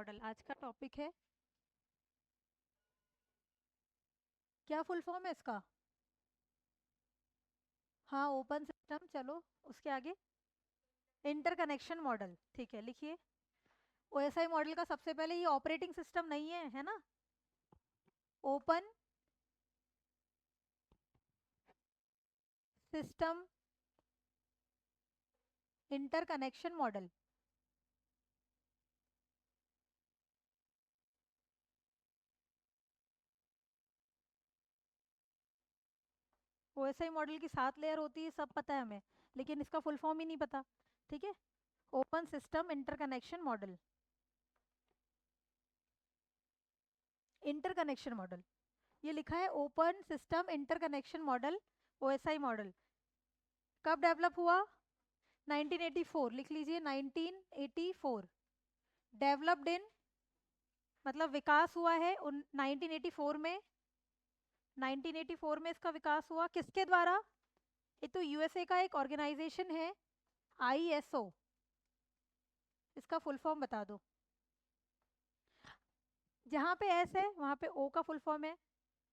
Model आज का topic है। क्या फुल फॉर्म है इसका? हाँ, ओपन सिस्टम। चलो उसके आगे इंटरकनेक्शन मॉडल। ठीक है, लिखिए। ओएसआई मॉडल का सबसे पहले ये ऑपरेटिंग सिस्टम नहीं है ना? Open system interconnection model. OSI model की 7 लेयर होती है, सब पता है हमें, लेकिन इसका फुल फॉर्म ही नहीं पता। ठीक है, open system interconnection model. Interconnection model ये लिखा है, open system interconnection model. OSI model कब डेवलप हुआ? 1984। लिख लीजिए, 1984। डेवलप्ड इन मतलब विकास हुआ है उन 1984 में। 1984 में इसका विकास हुआ किसके द्वारा? ये तो यूएसए का एक ऑर्गेनाइजेशन है, आईएसओ। इसका फुल फॉर्म बता दो। जहाँ पे एस है वहाँ पे ओ का फुल फॉर्म है,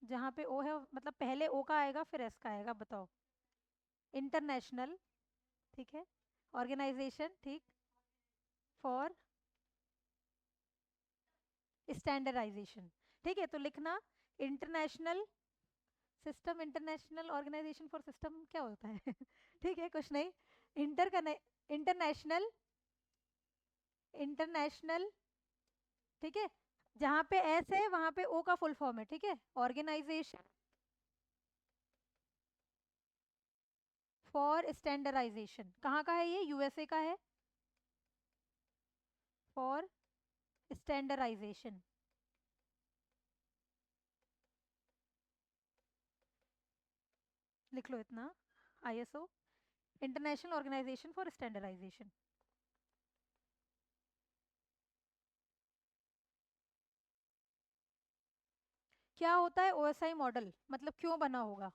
जहाँ पे ओ है मतलब पहले ओ का आएगा फिर एस का आएगा। बताओ। इंटरनेशनल। ठीक है, ऑर्गेनाइजेशन। ठीक, फॉर स्टैंडर्डाइजेशन। ठीक है, तो लिखना international system, international organization for system क्या होता है? ठीक है, कुछ नहीं। International, international. ठीक है, जहाँ पे एस है वहाँ पे ओ का फुल फॉर्म है। ठीक है, ऑर्गेनाइजेशन फॉर स्टैंडर्डाइजेशन। कहाँ का है ये? यूएसए का है। For standardization. लिख लो इतना, ISO, international organization for standardization. क्या होता है ओएसआई मॉडल, मतलब क्यों बना होगा?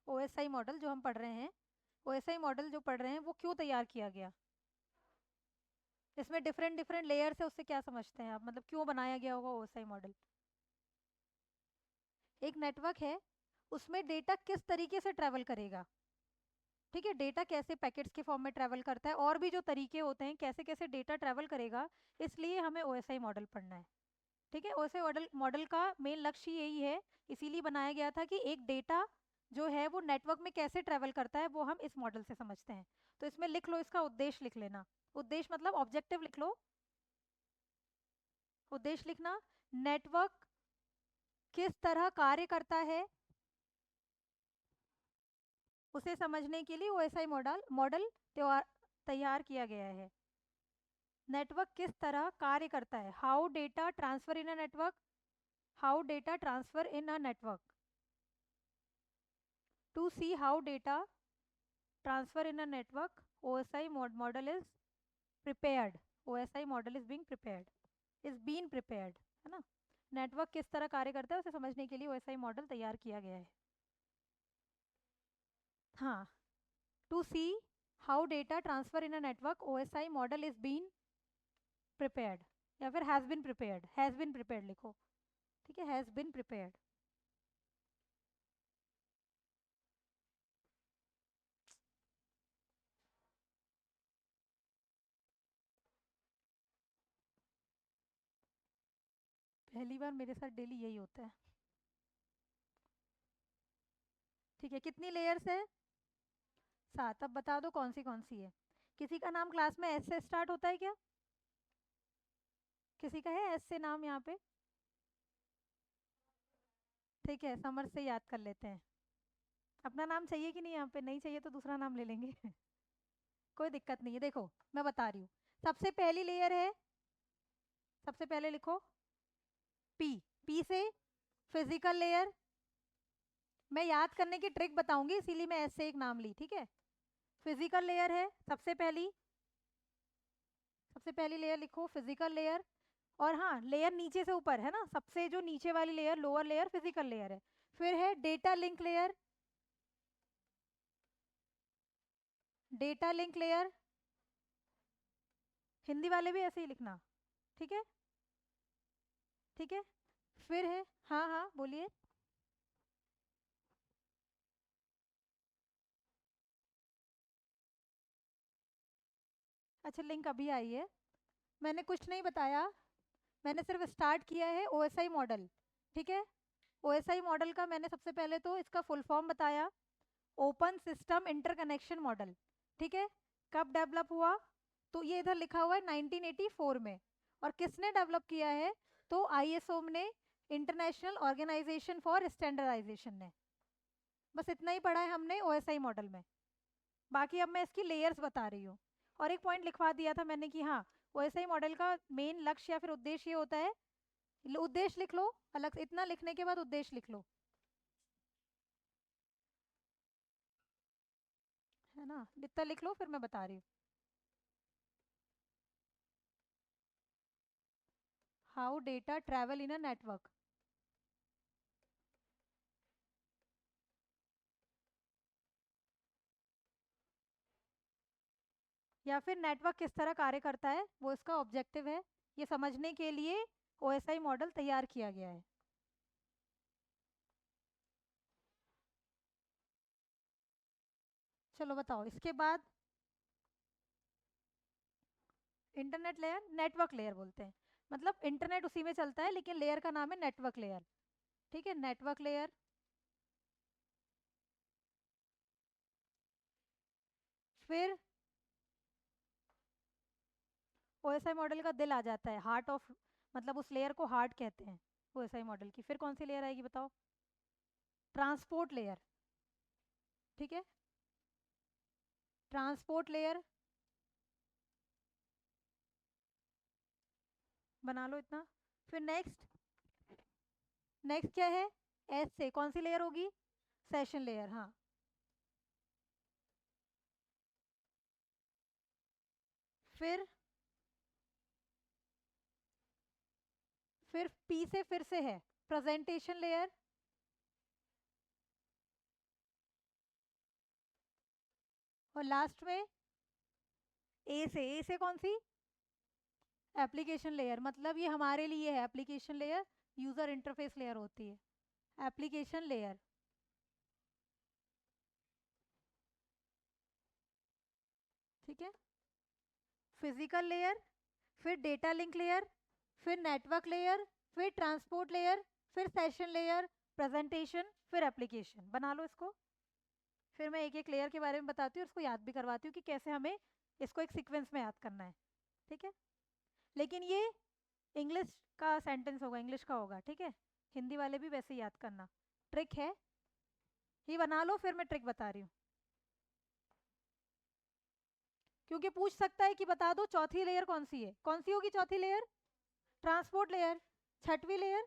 ओएसआई मॉडल जो हम पढ़ रहे हैं, ओएसआई मॉडल जो पढ़ रहे हैं वो क्यों तैयार किया गया? इसमें डिफरेंट डिफरेंट लेयर्स है, उससे क्या समझते हैं आप? मतलब क्यों बनाया गया होगा ओएसआई मॉडल? एक नेटवर्क है, उसमें डेटा किस तरीके से ट्रैवल करेगा। ठीक है, डेटा कैसे पैकेट्स के फॉर्म में ट्रैवल करता है, और भी जो तरीके होते हैं कैसे कैसे डेटा ट्रैवल करेगा, इसलिए हमें ओएसआई मॉडल पढ़ना है। ठीक है, ओएसआई मॉडल मॉडल का मेन लक्ष्य यही है, इसीलिए बनाया गया था कि एक डेटा जो है वो नेटवर्क में कैसे ट्रैवल करता है वो हम इस मॉडल से समझते हैं। तो इसमें लिख लो, इसका उद्देश्य लिख लेना। उद्देश्य मतलब ऑब्जेक्टिव लिख लो। उद्देश्य लिखना, नेटवर्क किस तरह कार्य करता है उसे समझने के लिए ओएसआई मॉडल मॉडल तैयार किया गया है। नेटवर्क किस तरह कार्य करता है, how data transfer in a network, how data transfer in a network. To see how data transfer in a network, OSI model is prepared. OSI model is being prepared, is been prepared, है ना? Network किस तरह कार्य करता है उसे समझने के लिए ओएसआई मॉडल तैयार किया गया है। हाँ, to see how data transfer in a network, OSI model is been prepared, या फिर has been prepared, has been prepared लिखो। ठीक है, हैज बीन प्रिपेयर्ड। पहली बार मेरे साथ डेली यही होता है। ठीक है, कितनी लेयर्स है? 7। अब बता दो कौन सी है। किसी का नाम क्लास में एस से स्टार्ट होता है क्या? किसी का है एस से नाम यहाँ पे? ठीक है, समर से याद कर लेते हैं। अपना नाम चाहिए कि नहीं? यहाँ पे नहीं चाहिए तो दूसरा नाम ले लेंगे। कोई दिक्कत नहीं है। देखो, मैं बता रही हूँ। सबसे पहली लेयर है, सबसे पहले लिखो पी। पी से फिजिकल लेयर। मैं याद करने की ट्रिक बताऊंगी, इसीलिए मैं एस से एक नाम ली। ठीक है, फिजिकल लेयर है सबसे पहली। सबसे पहली लेयर लिखो फिजिकल लेयर। और हाँ, लेयर नीचे से ऊपर है ना, सबसे जो नीचे वाली layer, lower layer physical layer है। फिर है data link layer. Data link layer. Hindi वाले भी ऐसे ही लिखना, ठीक है? ठीक है। फिर है, हाँ हाँ बोलिए। अच्छा, लिंक अभी आई है, मैंने कुछ नहीं बताया, मैंने सिर्फ स्टार्ट किया है ओएसआई मॉडल, ठीक है? ओएसआई मॉडल का मैंने सबसे पहले तो इसका फुल फॉर्म बताया, ओपन सिस्टम इंटरकनेक्शन मॉडल, ठीक है? कब डेवलप हुआ? तो ये इधर लिखा हुआ है 1984 में। और किसने डेवलप किया है? तो आईएसओ ने, इंटरनेशनल ऑर्गेनाइजेशन फॉर स्टैंडर्डाइजेशन ने। बस इतना ही पढ़ा है हमने ओएसआई मॉडल में। बाकी अब मैं इसकी लेयर्स बता रही हूँ। और एक पॉइंट लिखवा दिया था मैंने कि हाँ, ओएसआई मॉडल का मेन लक्ष्य या फिर उद्देश्य ये होता है, उद्देश्य लिख लो अलग से, इतना लिखने के बाद उद्देश्य लिख लो, है ना? इतना लिख लो, फिर मैं बता रही हूँ। How data travel in a network. या फिर नेटवर्क किस तरह कार्य करता है, वो इसका ऑब्जेक्टिव है। ये समझने के लिए ओएसआई मॉडल तैयार किया गया है। चलो बताओ इसके बाद। इंटरनेट लेयर, नेटवर्क लेयर बोलते हैं, मतलब इंटरनेट उसी में चलता है लेकिन लेयर का नाम है नेटवर्क लेयर, ठीक है? Network layer. फिर ओएसआई मॉडल का दिल आ जाता है, हार्ट ऑफ, मतलब उस लेयर को हार्ट कहते हैं ओएसआई मॉडल की। फिर कौन सी लेयर आएगी बताओ? ट्रांसपोर्ट लेयर, ठीक है? ट्रांसपोर्ट लेयर बना लो इतना। फिर नेक्स्ट, नेक्स्ट क्या है? एस से कौन सी लेयर होगी? सेशन लेयर, हाँ। फिर पी से फिर से है प्रेजेंटेशन लेयर। और लास्ट में ए से कौन सी? एप्लीकेशन लेयर, मतलब ये हमारे लिए है application layer, user interface layer होती है एप्लीकेशन लेयर, ठीक है? फिजिकल लेयर, फिर डेटा लिंक लेयर, फिर नेटवर्क लेयर, फिर ट्रांसपोर्ट लेयर, फिर सेशन लेयर, प्रेजेंटेशन, फिर एप्लीकेशन। बना लो इसको। फिर मैं एक एक लेयर के बारे में बताती हूँ, उसको याद भी करवाती हूँ कि कैसे हमें इसको एक सीक्वेंस में याद करना है, ठीक है? लेकिन ये इंग्लिश का सेंटेंस होगा, इंग्लिश का होगा, ठीक है? हिंदी वाले भी वैसे ही याद करना, ट्रिक है। ये बना लो, फिर मैं ट्रिक बता रही हूँ। क्योंकि पूछ सकता है कि बता दो चौथी लेयर कौन सी है, कौन सी होगी चौथी लेयर? Transport layer. छठवीं लेयर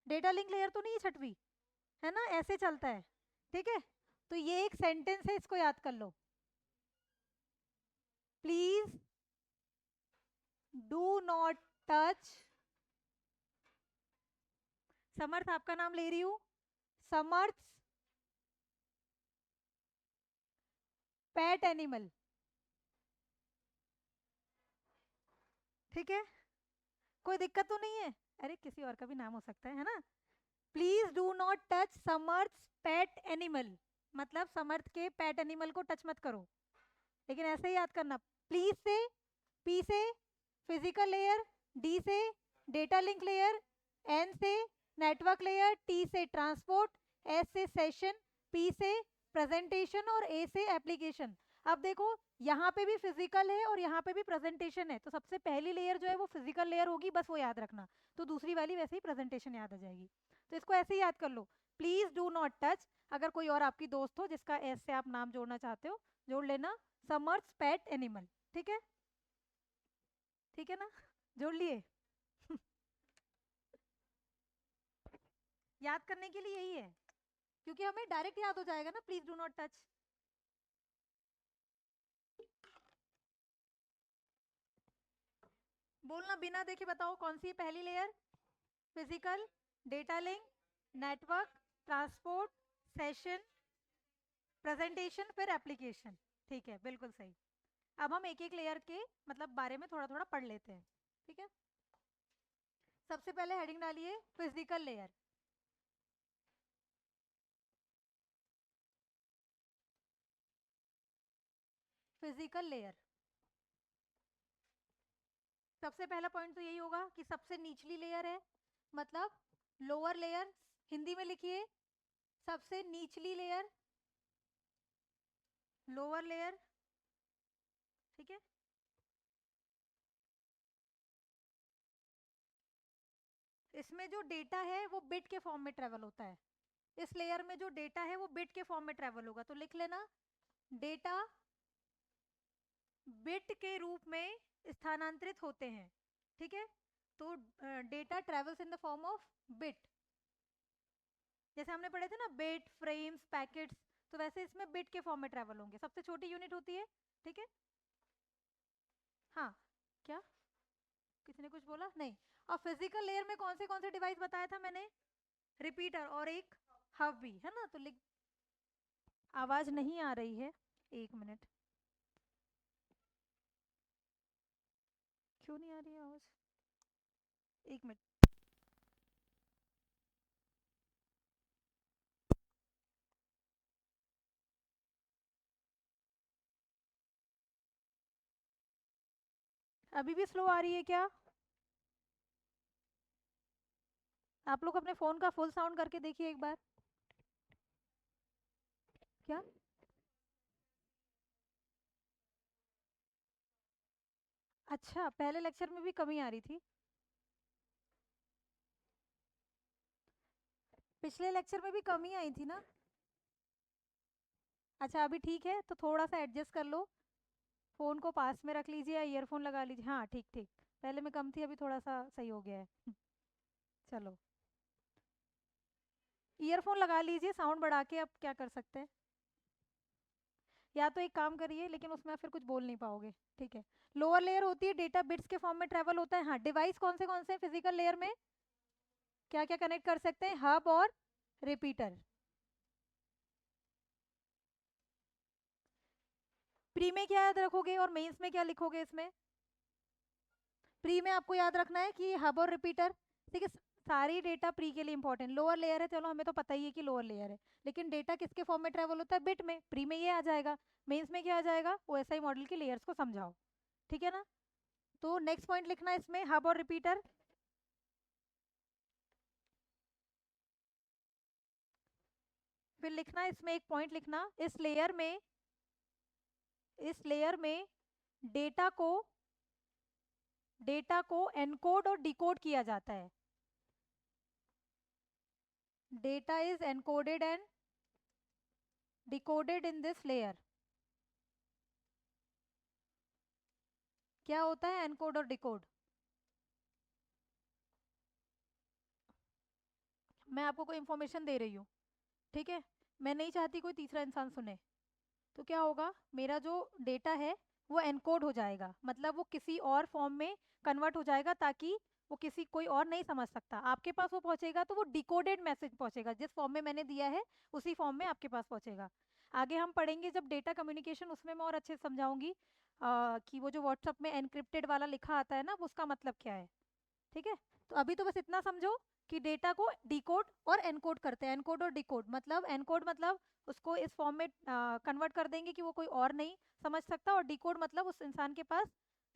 डेटा लिंक लेयर तो नहीं है छठवीं, है ना? ऐसे चलता है, ठीक है? तो ये एक सेंटेंस है, इसको याद कर लो। प्लीज डू नॉट टच, समर्थ आपका नाम ले रही हूं, समर्थ पेट एनिमल, ठीक है? कोई दिक्कत तो नहीं है? अरे किसी और का भी नाम हो सकता है ना? Please do not touch Samarth pet animal, मतलब समर्थ के पेट एनिमल को टच मत करो। लेकिन ऐसे ही याद करना, प्लीज से, पी से फिजिकल लेयर, डी से डेटा लिंक लेयर, एन से नेटवर्क लेयर, टी से ट्रांसपोर्ट, एस से सेशन, पी से प्रेजेंटेशन और ए से एप्लीकेशन। अब देखो यहाँ पे भी फिजिकल है और यहाँ पे भी प्रेजेंटेशन है, तो सबसे पहली लेयर जो है वो फिजिकल लेयर होगी, बस वो याद रखना। तो दूसरी वाली वैसे ही प्रेजेंटेशन याद आ जाएगी। तो इसको ऐसे ही याद कर लो, प्लीज डू नॉट टच। अगर कोई और आपकी दोस्त हो जिसका एस से आप नाम जोड़ना चाहते हो, जोड़ लेना, समर्थ पेट एनिमल, ठीक है? ठीक है ना? जोड़ लिए? याद करने के लिए यही है, क्योंकि हमें डायरेक्ट याद हो जाएगा ना, प्लीज डू नॉट टच। बोलना बिना देखे, बताओ कौन सी है पहली layer? Physical, data link, network, transport, session, presentation, फिर एप्लीकेशन, ठीक है? बिल्कुल सही। अब हम एक एक लेयर के मतलब बारे में थोड़ा थोड़ा पढ़ लेते हैं, ठीक है। सबसे पहले हेडिंग डालिए फिजिकल लेयर। फिजिकल लेयर, सबसे पहला पॉइंट तो यही होगा कि सबसे निचली लेयर है, मतलब लोअर लेयर। हिंदी में लिखिए, सबसे निचली लेयर, लोअर लेयर, ठीक है। इसमें जो डेटा है वो बिट के फॉर्म में ट्रेवल होता है। इस लेयर में जो डेटा है वो बिट के फॉर्म में ट्रेवल होगा, तो लिख लेना डेटा बिट के रूप में स्थानांतरित होते हैं, ठीक है। तो data travels in the form of bit, जैसे हमने पढ़े थे ना बिट, फ्रेम्स, पैकेट्स, तो वैसे इसमें बिट के फॉर्म में ट्रेवल होंगे। सबसे छोटी यूनिट होती है, ठीक है। हाँ, क्या किसी ने कुछ बोला? नहीं। और फिजिकल लेयर में कौन से डिवाइस बताया था मैंने? रिपीटर और एक हब भी है ना। तो लिख, आवाज नहीं आ रही है, एक मिनट, क्यों नहीं आ रही है आवाज? एक मिनट। अभी भी स्लो आ रही है क्या? आप लोग अपने फोन का फुल साउंड करके देखिए एक बार। क्या? अच्छा, पहले लेक्चर में भी कमी आ रही थी। पिछले लेक्चर में भी कमी आई थी ना। अच्छा, अभी ठीक है, तो थोड़ा सा एडजस्ट कर लो। फोन को पास में रख लीजिए या ईयरफोन लगा लीजिए। हाँ, ठीक ठीक। पहले में कम थी, अभी थोड़ा सा सही हो गया है। चलो, ईयरफोन लगा लीजिए, साउंड बढ़ा के। अब क्या कर सकते हैं, या तो एक काम करिए, लेकिन उसमें आप फिर कुछ बोल नहीं पाओगे, ठीक है। लोअर लेयर होती है, डेटा बिट्स के फॉर्म में ट्रेवल होता है। हाँ, डिवाइस कौन से फिजिकल लेयर में क्या क्या कनेक्ट कर सकते हैं? हब और रिपीटर। प्री में क्या याद रखोगे और मेंस में क्या लिखोगे इसमें? प्री में आपको याद रखना है कि हब और रिपीटर, ठीक है। सारी डेटा प्री के लिए इंपॉर्टेंट। लोअर लेयर है, चलो हमें तो पता ही है कि लोअर लेयर है, लेकिन डेटा किसके फॉर्म में ट्रेवल होता है? बिट में। प्री में ये आ जाएगा, मेंस में क्या आ जाएगा? ओएसआई मॉडल की लेयर्स को समझाओ, ठीक है ना। तो नेक्स्ट पॉइंट लिखना है इसमें हब और रिपीटर। फिर लिखना है इसमें एक पॉइंट लिखना, इस लेयर में डेटा को एनकोड और डिकोड किया जाता है। Data is encoded and decoded in this layer. क्या होता है एनकोड और डिकोड? मैं आपको कोई इंफॉर्मेशन दे रही हूँ, ठीक है। मैं नहीं चाहती कोई तीसरा इंसान सुने, तो क्या होगा, मेरा जो डेटा है वो एनकोड हो जाएगा, मतलब वो किसी और फॉर्म में कन्वर्ट हो जाएगा, ताकि वो किसी कोई और नहीं समझ सकता। आपके पास वो पहुंचेगा तो वो डिकोडेड मैसेज पहुंचेगा, जिस फॉर्म में मैंने दिया है उसी फॉर्म में आपके पास पहुंचेगा। आगे हम पढ़ेंगे जब डेटा कम्युनिकेशन, उसमें मैं और अच्छे से समझाऊंगी कि वो जो व्हाट्सअप में एनक्रिप्टेड वाला लिखा आता है ना, वो उसका मतलब क्या है, ठीक है। तो अभी तो बस इतना समझो कि डेटा को डिकोड और एनकोड करते हैं। एनकोड और डिकोड मतलब, एनकोड मतलब उसको इस फॉर्म में कन्वर्ट कर देंगे कि वो कोई और नहीं समझ सकता, और डिकोड मतलब उस इंसान के पास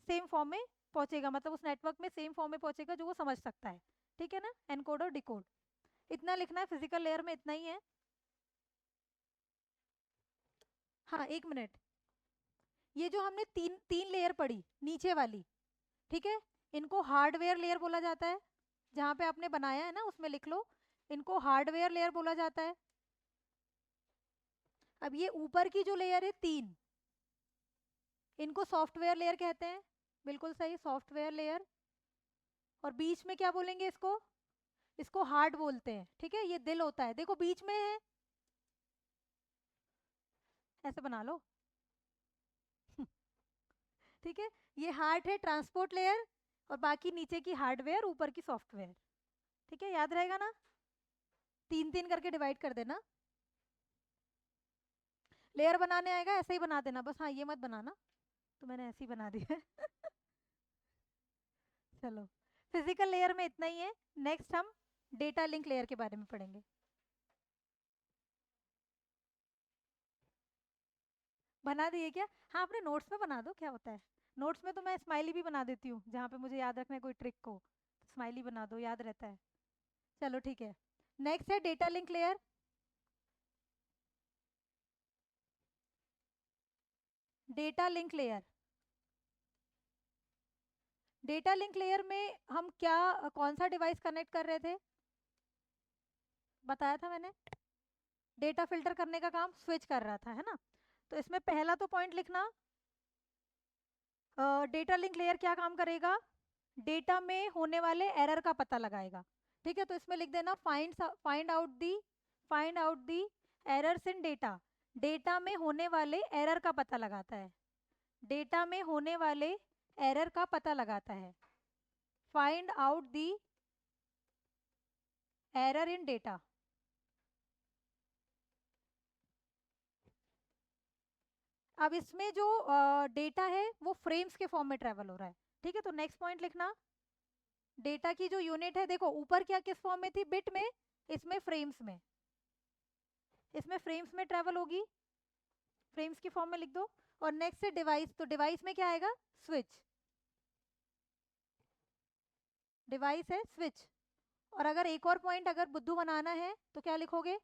सेम फॉर्म में पहुंचेगा, मतलब उस नेटवर्क में सेम फॉर्म में पहुंचेगा जो वो समझ सकता है, ठीक है ना। एनकोड और डिकोड, इतना लिखना है फिजिकल लेयर में, इतना ही है। हाँ, एक मिनट। ये जो हमने तीन तीन लेयर पढ़ी नीचे वाली, ठीक है, इनको हार्डवेयर लेयर बोला जाता है। जहाँ पे आपने बनाया है ना उसमें लिख लो, इनको हार्डवेयर लेयर बोला जाता है। अब ये ऊपर की जो लेयर है तीन, इनको सॉफ्टवेयर लेयर कहते हैं। बिल्कुल सही, सॉफ्टवेयर लेयर। और बीच में क्या बोलेंगे इसको? इसको हार्ड बोलते हैं, ठीक है। ये दिल होता है, देखो बीच में है, ऐसे बना लो। ठीक है, ये हार्ट है, ट्रांसपोर्ट लेयर, और बाकी नीचे की हार्डवेयर, ऊपर की सॉफ्टवेयर, ठीक है। याद रहेगा ना, तीन तीन करके डिवाइड कर देना। लेयर बनाने आएगा ऐसे ही बना देना बस, हाँ ये मत बनाना। तो मैंने ऐसे ही बना दिया है। चलो, फिजिकल लेयर में इतना ही है। नेक्स्ट हम डेटा लिंक लेयर के बारे में पढ़ेंगे। बना दिए क्या? हाँ, अपने नोट्स में बना दो, क्या होता है। नोट्स में तो मैं स्माइली भी बना देती हूँ, जहाँ पे मुझे याद रखना है कोई ट्रिक को, तो स्माइली बना दो, याद रहता है। चलो ठीक है। नेक्स्ट है data link layer. Data link layer, data link layer में हम क्या, कौन सा डिवाइस कनेक्ट कर रहे थे, बताया था मैंने। डेटा फिल्टर करने का काम स्विच कर रहा था, है ना। तो इसमें पहला तो पॉइंट लिखना, डेटा लिंक लेयर क्या काम करेगा, डेटा में होने वाले एरर का पता लगाएगा। ठीक है, तो इसमें लिख देना find out the errors in data. Data में होने वाले एरर का पता लगाता है, डेटा में होने वाले एरर का पता लगाता है। Find out the error in data. अब इसमें जो डेटा है वो फ्रेम्स के फॉर्म में ट्रेवल हो रहा है। ठीक है, तो नेक्स्ट पॉइंट लिखना, डेटा की जो यूनिट है, देखो ऊपर क्या किस फॉर्म में थी, बिट में, इसमें फ्रेम्स में, इसमें फ्रेम्स में ट्रेवल होगी, फ्रेम्स की फॉर्म में लिख दो। और नेक्स्ट है डिवाइस, तो डिवाइस में क्या आएगा, स्विच, डिवाइस है स्विच। और अगर एक और पॉइंट अगर बुद्धू बनाना है तो क्या लिखोगे,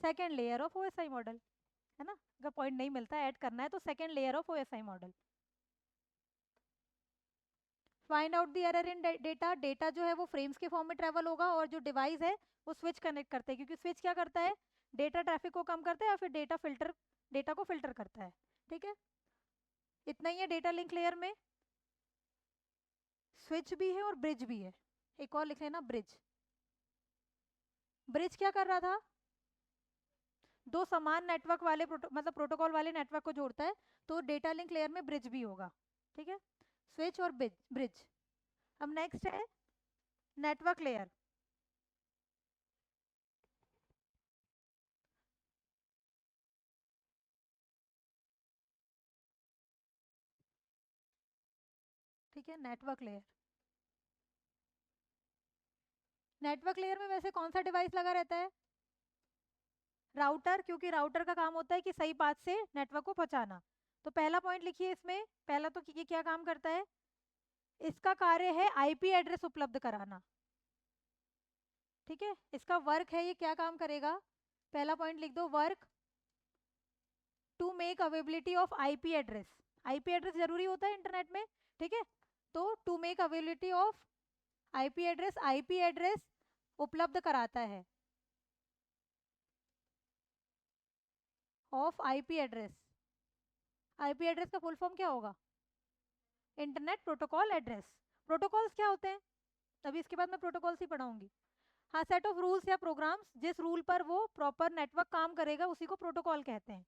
second layer of OSI model, है ना। अगर पॉइंट नहीं मिलता ऐड करना है तो second layer of OSI model. Find out the error in data, data जो है वो फ्रेम्स के फॉर्म में ट्रेवल होगा, और जो डिवाइस है वो स्विच कनेक्ट करते हैं, क्योंकि स्विच क्या करता है, डेटा ट्रैफिक को कम करता है या फिर डेटा को फिल्टर करता है। ठीक है, इतना ही है डेटा लिंक लेयर में। स्विच भी है और ब्रिज भी है, एक और लिख लेना, ब्रिज। ब्रिज क्या कर रहा था, दो समान नेटवर्क वाले मतलब प्रोटोकॉल वाले नेटवर्क को जोड़ता है, तो डेटा लिंक लेयर में ब्रिज भी होगा। ठीक है, स्विच और ब्रिज। अब नेक्स्ट है नेटवर्क लेयर। ठीक है, नेटवर्क लेयर, नेटवर्क लेयर में वैसे कौन सा डिवाइस लगा रहता है, राउटर, क्योंकि राउटर का काम होता है कि सही पाथ से नेटवर्क को पहुंचाना। तो पहला पॉइंट लिखिए इसमें, पहला तो ये क्या काम करता है, इसका कार्य है आईपी एड्रेस उपलब्ध कराना। ठीक है, इसका वर्क है, ये क्या काम करेगा, पहला पॉइंट लिख दो, work to make availability of IP address. IP address जरूरी होता है इंटरनेट में। ठीक है, तो to make availability of IP address, IP address उपलब्ध कराता है, of IP address. IP address का फुल फॉर्म क्या होगा, इंटरनेट प्रोटोकॉल एड्रेस। प्रोटोकॉल्स क्या होते हैं, अभी इसके बाद मैं प्रोटोकॉल्स ही पढ़ाऊंगी। हाँ, सेट ऑफ रूल्स या प्रोग्राम्स, जिस रूल पर वो प्रॉपर नेटवर्क काम करेगा उसी को प्रोटोकॉल कहते हैं।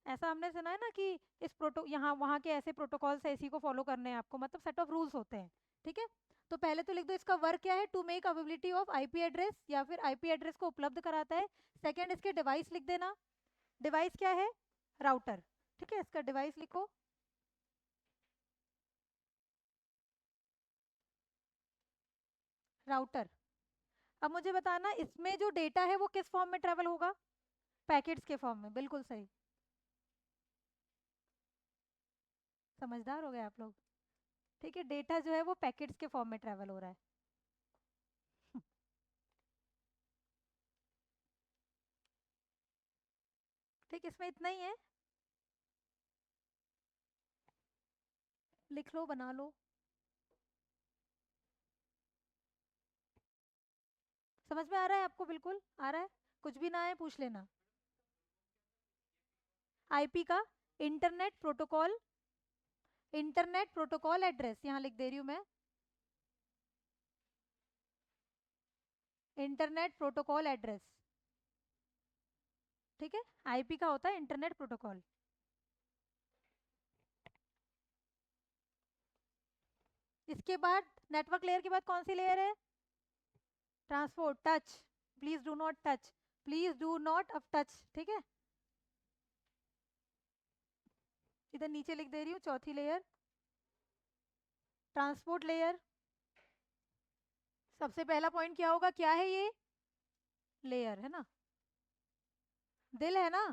ऐसा हमने सुना है ना कि इस यहाँ वहाँ के ऐसे प्रोटोकॉल्स है, इसी को फॉलो करने हैं आपको, मतलब सेट ऑफ रूल्स होते हैं। ठीक है, तो पहले तो लिख दो इसका वर्क क्या है, to make availability of IP address, या फिर आईपी एड्रेस को उपलब्ध कराता है। सेकंड, इसके डिवाइस लिख देना, डिवाइस क्या है, राउटर। ठीक है, इसका डिवाइस लिखो, राउटर। अब मुझे बताना इसमें जो डेटा है वो किस फॉर्म में ट्रेवल होगा, पैकेट्स के फॉर्म में, बिल्कुल सही, समझदार हो गए आप लोग। ठीक है, डेटा जो है वो पैकेट्स के फॉर्म में ट्रेवल हो रहा है। ठीक, इसमें इतना ही है, लिख लो, बना लो। समझ में आ रहा है आपको, बिल्कुल आ रहा है, कुछ भी ना आए पूछ लेना। आईपी का internet protocol, internet protocol address यहाँ लिख दे रही हूँ मैं, इंटरनेट प्रोटोकॉल एड्रेस। ठीक है, आईपी का होता है इंटरनेट प्रोटोकॉल। इसके बाद नेटवर्क लेयर के बाद कौन सी लेयर है, transport, touch, please do not touch, please do not अब टच। ठीक है, इधर नीचे लिख दे रही हूँ, चौथी लेयर ट्रांसपोर्ट लेयर। सबसे पहला पॉइंट क्या होगा, क्या है ये, लेयर है ना, दिल है ना,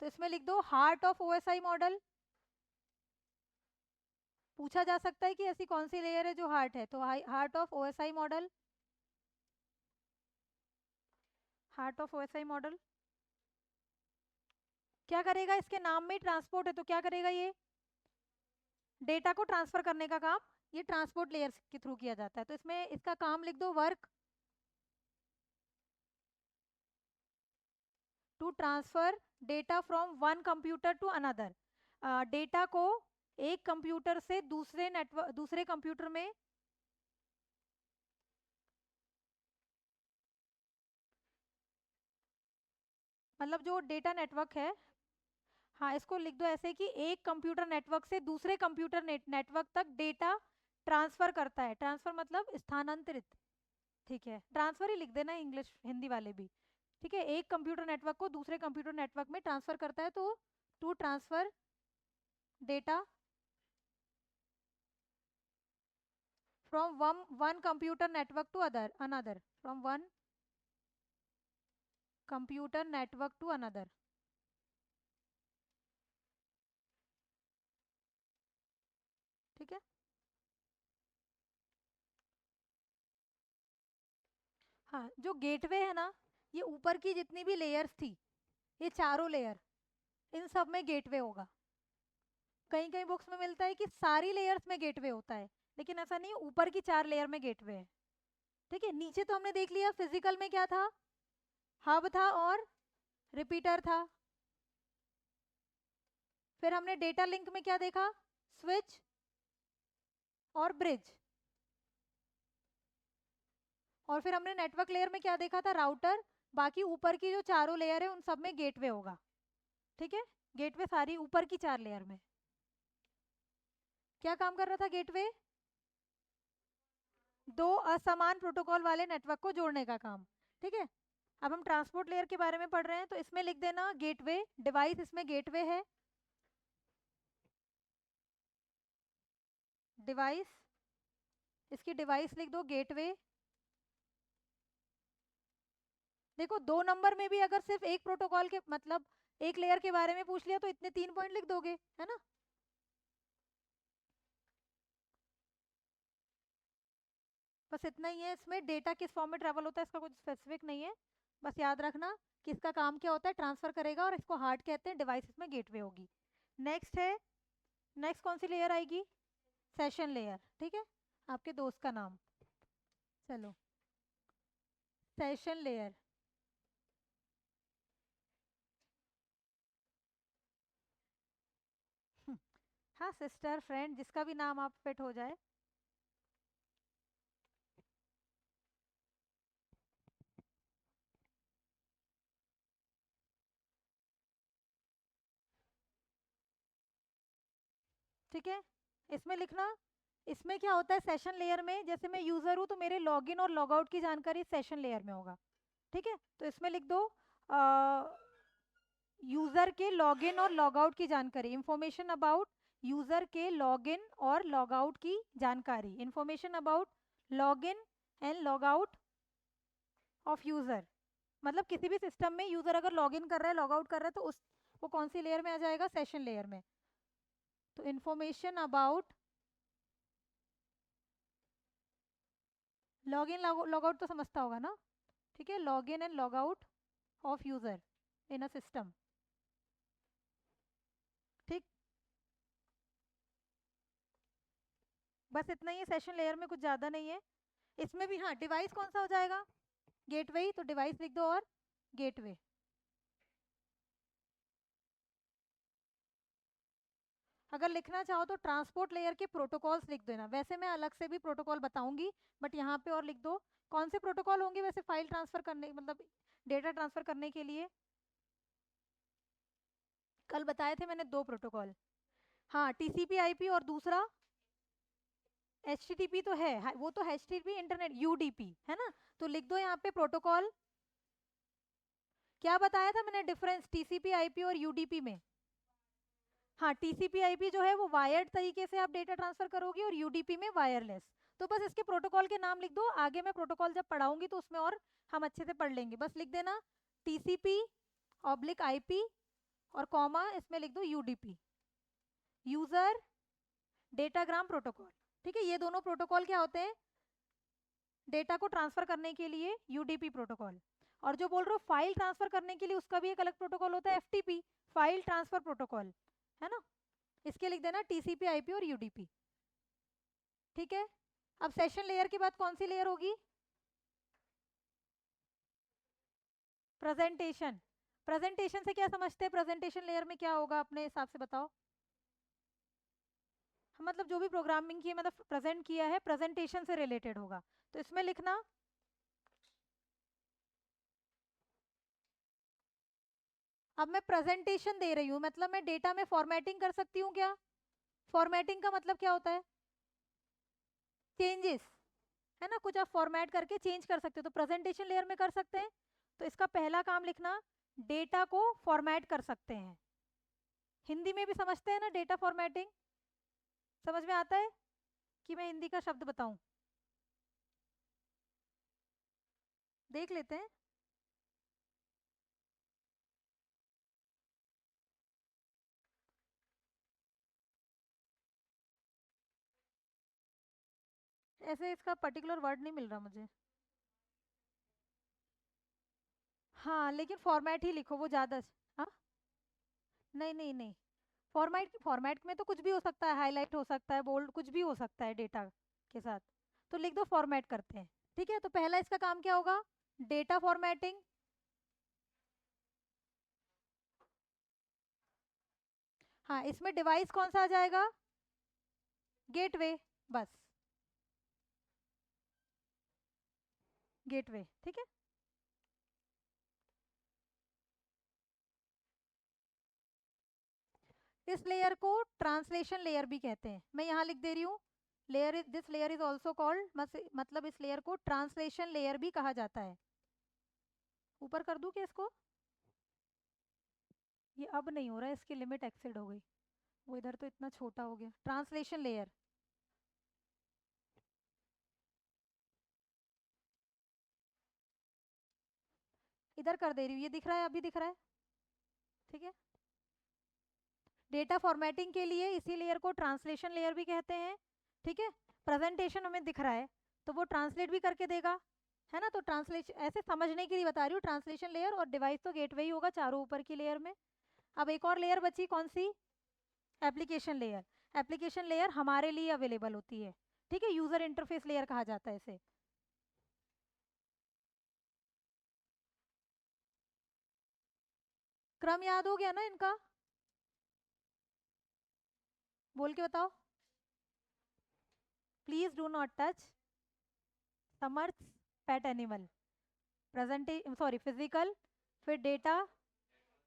तो इसमें लिख दो हार्ट ऑफ ओएसआई मॉडल। पूछा जा सकता है कि ऐसी कौन सी लेयर है जो हार्ट है, तो heart of OSI model, heart of OSI model क्या करेगा, इसके नाम में ट्रांसपोर्ट है तो क्या करेगा, ये डेटा को ट्रांसफर करने का काम ये ट्रांसपोर्ट लेयर के थ्रू किया जाता है। तो इसमें इसका काम लिख दो, work to transfer data from one computer to another. Data को एक कंप्यूटर से दूसरे नेटवर्क, दूसरे कंप्यूटर में मतलब जो डेटा नेटवर्क है, हाँ इसको लिख दो ऐसे कि एक कंप्यूटर नेटवर्क से दूसरे कंप्यूटर नेटवर्क तक डेटा ट्रांसफर करता है। ट्रांसफर मतलब स्थानांतरित, ठीक है, ट्रांसफर ही लिख देना इंग्लिश हिंदी वाले भी, ठीक है। एक कंप्यूटर नेटवर्क को दूसरे कंप्यूटर नेटवर्क में ट्रांसफर करता है, तो to transfer data from one computer network to another, from one computer network to another, ठीक है। हाँ जो गेटवे है ना, ये ऊपर की जितनी भी लेयर्स थी, ये चारों लेयर, इन सब में गेटवे होगा। कहीं कहीं बुक्स में मिलता है कि सारी लेयर्स में गेटवे होता है, लेकिन ऐसा नहीं, ऊपर की 4 लेयर में गेटवे है, ठीक है। नीचे तो हमने देख लिया फिजिकल में क्या था, हब था और रिपीटर था। फिर हमने डेटा लिंक में क्या देखा, स्विच और ब्रिज। और फिर हमने नेटवर्क लेयर में क्या देखा था, राउटर। बाकी ऊपर की जो चारों लेयर है उन सब में गेटवे होगा, ठीक है। गेटवे सारी ऊपर की 4 लेयर में क्या काम कर रहा था, गेटवे दो असमान प्रोटोकॉल वाले नेटवर्क को जोड़ने का काम, ठीक है। अब हम ट्रांसपोर्ट लेयर के बारे में पढ़ रहे हैं, तो इसमें लिख देना गेटवे डिवाइस, इसमें गेटवे है, डिवाइस, इसकी डिवाइस लिख दो गेटवे। देखो 2 नंबर में भी अगर सिर्फ एक प्रोटोकॉल के मतलब एक लेयर के बारे में पूछ लिया तो इतने 3 पॉइंट लिख दोगे, है ना। बस इतना ही है, इसमें डेटा किस फॉर्म में ट्रेवल होता है इसका कुछ स्पेसिफिक नहीं है, बस याद रखना कि इसका काम क्या होता है, ट्रांसफर करेगा, और इसको हार्ट कहते हैं, डिवाइस इसमें गेटवे होगी। नेक्स्ट है, नेक्स्ट कौन सी लेयर आएगी, सेशन लेयर, ठीक है, आपके दोस्त का नाम, चलो सेशन लेयर। हाँ सिस्टर फ्रेंड जिसका भी नाम आप फिट हो जाए। ठीक है, इसमें लिखना, इसमें क्या होता है सेशन लेयर में, जैसे मैं यूजर हूँ तो मेरे लॉगिन और लॉग आउट की जानकारी सेशन लेयर में होगा, ठीक है। तो इसमें लिख दो यूजर के लॉगिन और लॉग आउट की जानकारी, इंफॉर्मेशन अबाउट यूजर के लॉगिन और लॉग आउट की जानकारी, information about login and log out of user. मतलब किसी भी सिस्टम में यूजर अगर लॉगिन कर रहा है, लॉग आउट कर रहा है, तो उस वो कौन सी लेयर में आ जाएगा, सेशन लेयर में। तो information about log in log out तो समझता होगा ना, ठीक है, log in and log out of user in a system, ठीक। बस इतना ही है, सेशन लेयर में कुछ ज़्यादा नहीं है। इसमें भी हाँ, डिवाइस कौन सा हो जाएगा, गेटवे ही, तो डिवाइस लिख दो और गेटवे। अगर लिखना चाहो तो ट्रांसपोर्ट लेयर के प्रोटोकॉल्स लिख देना, वैसे मैं अलग से भी प्रोटोकॉल बताऊंगी, बट यहाँ पे और लिख दो कौन से प्रोटोकॉल होंगे वैसे फाइल ट्रांसफर करने, मतलब डेटा ट्रांसफर करने के लिए। कल बताए थे मैंने 2 प्रोटोकॉल, हाँ टीसीपी आईपी और दूसरा एचटीटीपी तो है, वो तो एचटीटीपी इंटरनेट यूडीपी है ना। तो लिख दो यहाँ पे प्रोटोकॉल, क्या बताया था मैंने डिफरेंस टीसीपी आईपी और यूडीपी में, हाँ, टीसीपी आईपी जो है वो वायर्ड तरीके से आप डेटा ट्रांसफर करोगे और यूडीपी में वायरलेस। तो बस इसके प्रोटोकॉल के नाम लिख दो, आगे मैं प्रोटोकॉल जब पढ़ाऊंगी तो उसमें और हम अच्छे से पढ़ लेंगे। बस लिख देना टीसीपी ऑब्लिक आईपी और कॉमा इसमें लिख दो यूडीपी, यूजर डेटाग्राम प्रोटोकॉल। ठीक है, ये दोनों प्रोटोकॉल क्या होते हैं? डेटा को ट्रांसफर करने के लिए यूडीपी प्रोटोकॉल। और जो बोल रहे हो फाइल ट्रांसफर करने के लिए, उसका भी एक अलग प्रोटोकॉल होता है, एफटीपी, फाइल ट्रांसफर प्रोटोकॉल, है ना। इसके लिख देना टीसीपी आईपी और यूडीपी। ठीक है, अब सेशन लेयर के बाद कौन सी लेयर होगी? प्रेजेंटेशन। प्रेजेंटेशन से क्या समझते हैं? प्रेजेंटेशन लेयर में क्या होगा अपने हिसाब से बताओ। हम मतलब जो भी प्रोग्रामिंग की है, मतलब प्रेजेंट किया है, प्रेजेंटेशन से रिलेटेड होगा। तो इसमें लिखना अब मैं प्रेजेंटेशन दे रही हूँ, मतलब मैं डेटा में फॉर्मेटिंग कर सकती हूँ क्या? फॉर्मेटिंग का मतलब क्या होता है? चेंजेस, है ना, कुछ आप फॉर्मेट करके चेंज कर सकते हो, तो प्रेजेंटेशन लेयर में कर सकते हैं। तो इसका पहला काम लिखना, डेटा को फॉर्मेट कर सकते हैं। हिंदी में भी समझते हैं ना डेटा फॉर्मेटिंग? समझ में आता है कि मैं हिंदी का शब्द बताऊं? देख लेते हैं। ऐसे इसका पर्टिकुलर वर्ड नहीं मिल रहा मुझे। हाँ, लेकिन फॉर्मेट ही लिखो, वो ज़्यादा। हाँ, नहीं नहीं नहीं, फॉर्मेट में तो कुछ भी हो सकता है, हाईलाइट हो सकता है, बोल्ड, कुछ भी हो सकता है डेटा के साथ। तो लिख दो फॉर्मेट करते हैं। ठीक है, तो पहला इसका काम क्या होगा? Data formatting. हाँ, इसमें डिवाइस कौन सा आ जाएगा? गेटवे, बस, गेटवे। ठीक है, इस लेयर को ट्रांसलेशन लेयर भी कहते हैं। मैं यहाँ लिख दे रही हूँ, layer this layer is also called, मतलब इस लेयर को ट्रांसलेशन लेयर भी कहा जाता है। ऊपर कर दूं क्या इसको? ये अब नहीं हो रहा है, इसकी लिमिट एक्सीड हो गई, वो इधर तो इतना छोटा हो गया। ट्रांसलेशन लेयर इधर कर दे रही हूँ, ये दिख रहा है, अभी दिख रहा है। ठीक है, डेटा फॉर्मेटिंग के लिए इसी लेयर को ट्रांसलेशन लेयर भी कहते हैं। ठीक है, प्रेजेंटेशन हमें दिख रहा है तो वो ट्रांसलेट भी करके देगा, है ना। तो ट्रांसलेशन ऐसे समझने के लिए बता रही हूँ, ट्रांसलेशन लेयर और डिवाइस तो गेटवे ही होगा चारों ऊपर की लेयर में। अब एक और लेयर बची, कौन सी? Application layer. एप्लीकेशन लेयर हमारे लिए अवेलेबल होती है। ठीक है, यूजर इंटरफेस लेयर कहा जाता है इसे। क्रम याद हो गया ना इनका? बोल के बताओ। Please do not touch Samarth pet animal. प्रेजेंटे सॉरी, फिजिकल, फिर data,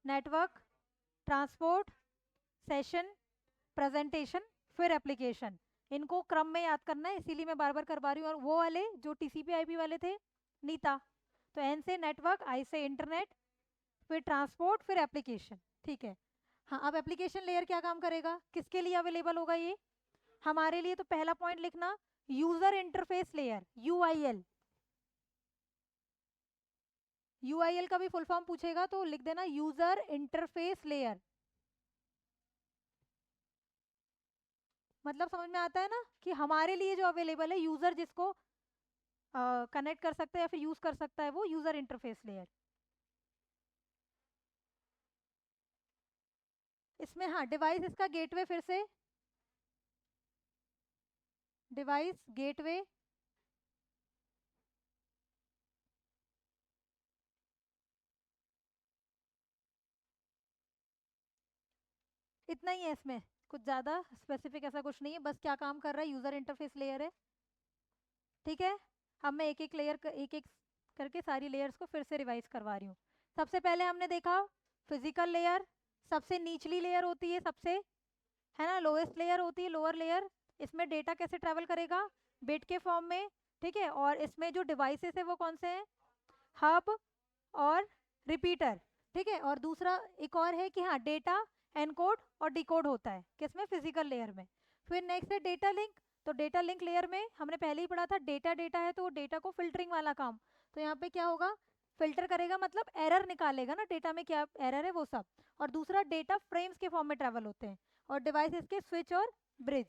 network, transport, session, presentation, फिर एप्लीकेशन। इनको क्रम में याद करना है, इसीलिए मैं बार बार करवा रही हूँ। और वो वाले जो टीसीपी आईपी वाले थे, नीता, तो एन से नेटवर्क, आई से इंटरनेट, फिर ट्रांसपोर्ट, फिर एप्लीकेशन। ठीक है, हाँ, अब एप्लीकेशन लेयर क्या काम करेगा, किसके लिए अवेलेबल होगा ये? हमारे लिए। तो पहला पॉइंट लिखना, user interface layer, UIL. UIL का भी फुल फॉर्म पूछेगा तो लिख देना यूजर इंटरफेस लेयर। मतलब समझ में आता है ना कि हमारे लिए जो अवेलेबल है, यूजर जिसको कनेक्ट कर सकता है या फिर यूज कर सकता है, वो यूजर इंटरफेस लेयर। इसमें हाँ, डिवाइस इसका गेटवे, फिर से डिवाइस गेटवे। इतना ही है इसमें, कुछ ज्यादा स्पेसिफिक ऐसा कुछ नहीं है, बस क्या काम कर रहा है, यूजर इंटरफेस लेयर है। ठीक है, अब मैं एक एक लेयर एक एक करके सारी लेयर्स को फिर से रिवाइज करवा रही हूँ। सबसे पहले हमने देखा फिजिकल लेयर, सबसे निचली लेयर होती है, सबसे, है ना, लोएस्ट लेयर होती है, लोअर लेयर। इसमें डेटा कैसे ट्रेवल करेगा? बिट के फॉर्म में। ठीक है, और इसमें जो डिवाइसेस है वो कौन से हैं? हब और रिपीटर। ठीक है, और दूसरा एक और है कि हाँ, डेटा एनकोड और डिकोड होता है किसमें, फिजिकल लेयर में। फिर नेक्स्ट है डेटा लिंक। तो डेटा लिंक लेयर में हमने पहले ही पढ़ा था, डेटा डेटा है तो वो डेटा को फिल्टरिंग वाला काम। तो यहाँ पे क्या होगा, फिल्टर करेगा, मतलब एरर निकालेगा ना, डेटा में क्या एरर है वो सब। और दूसरा डेटा फ्रेम्स के फॉर्म में ट्रेवल होते हैं, और डिवाइसेस के स्विच और ब्रिज।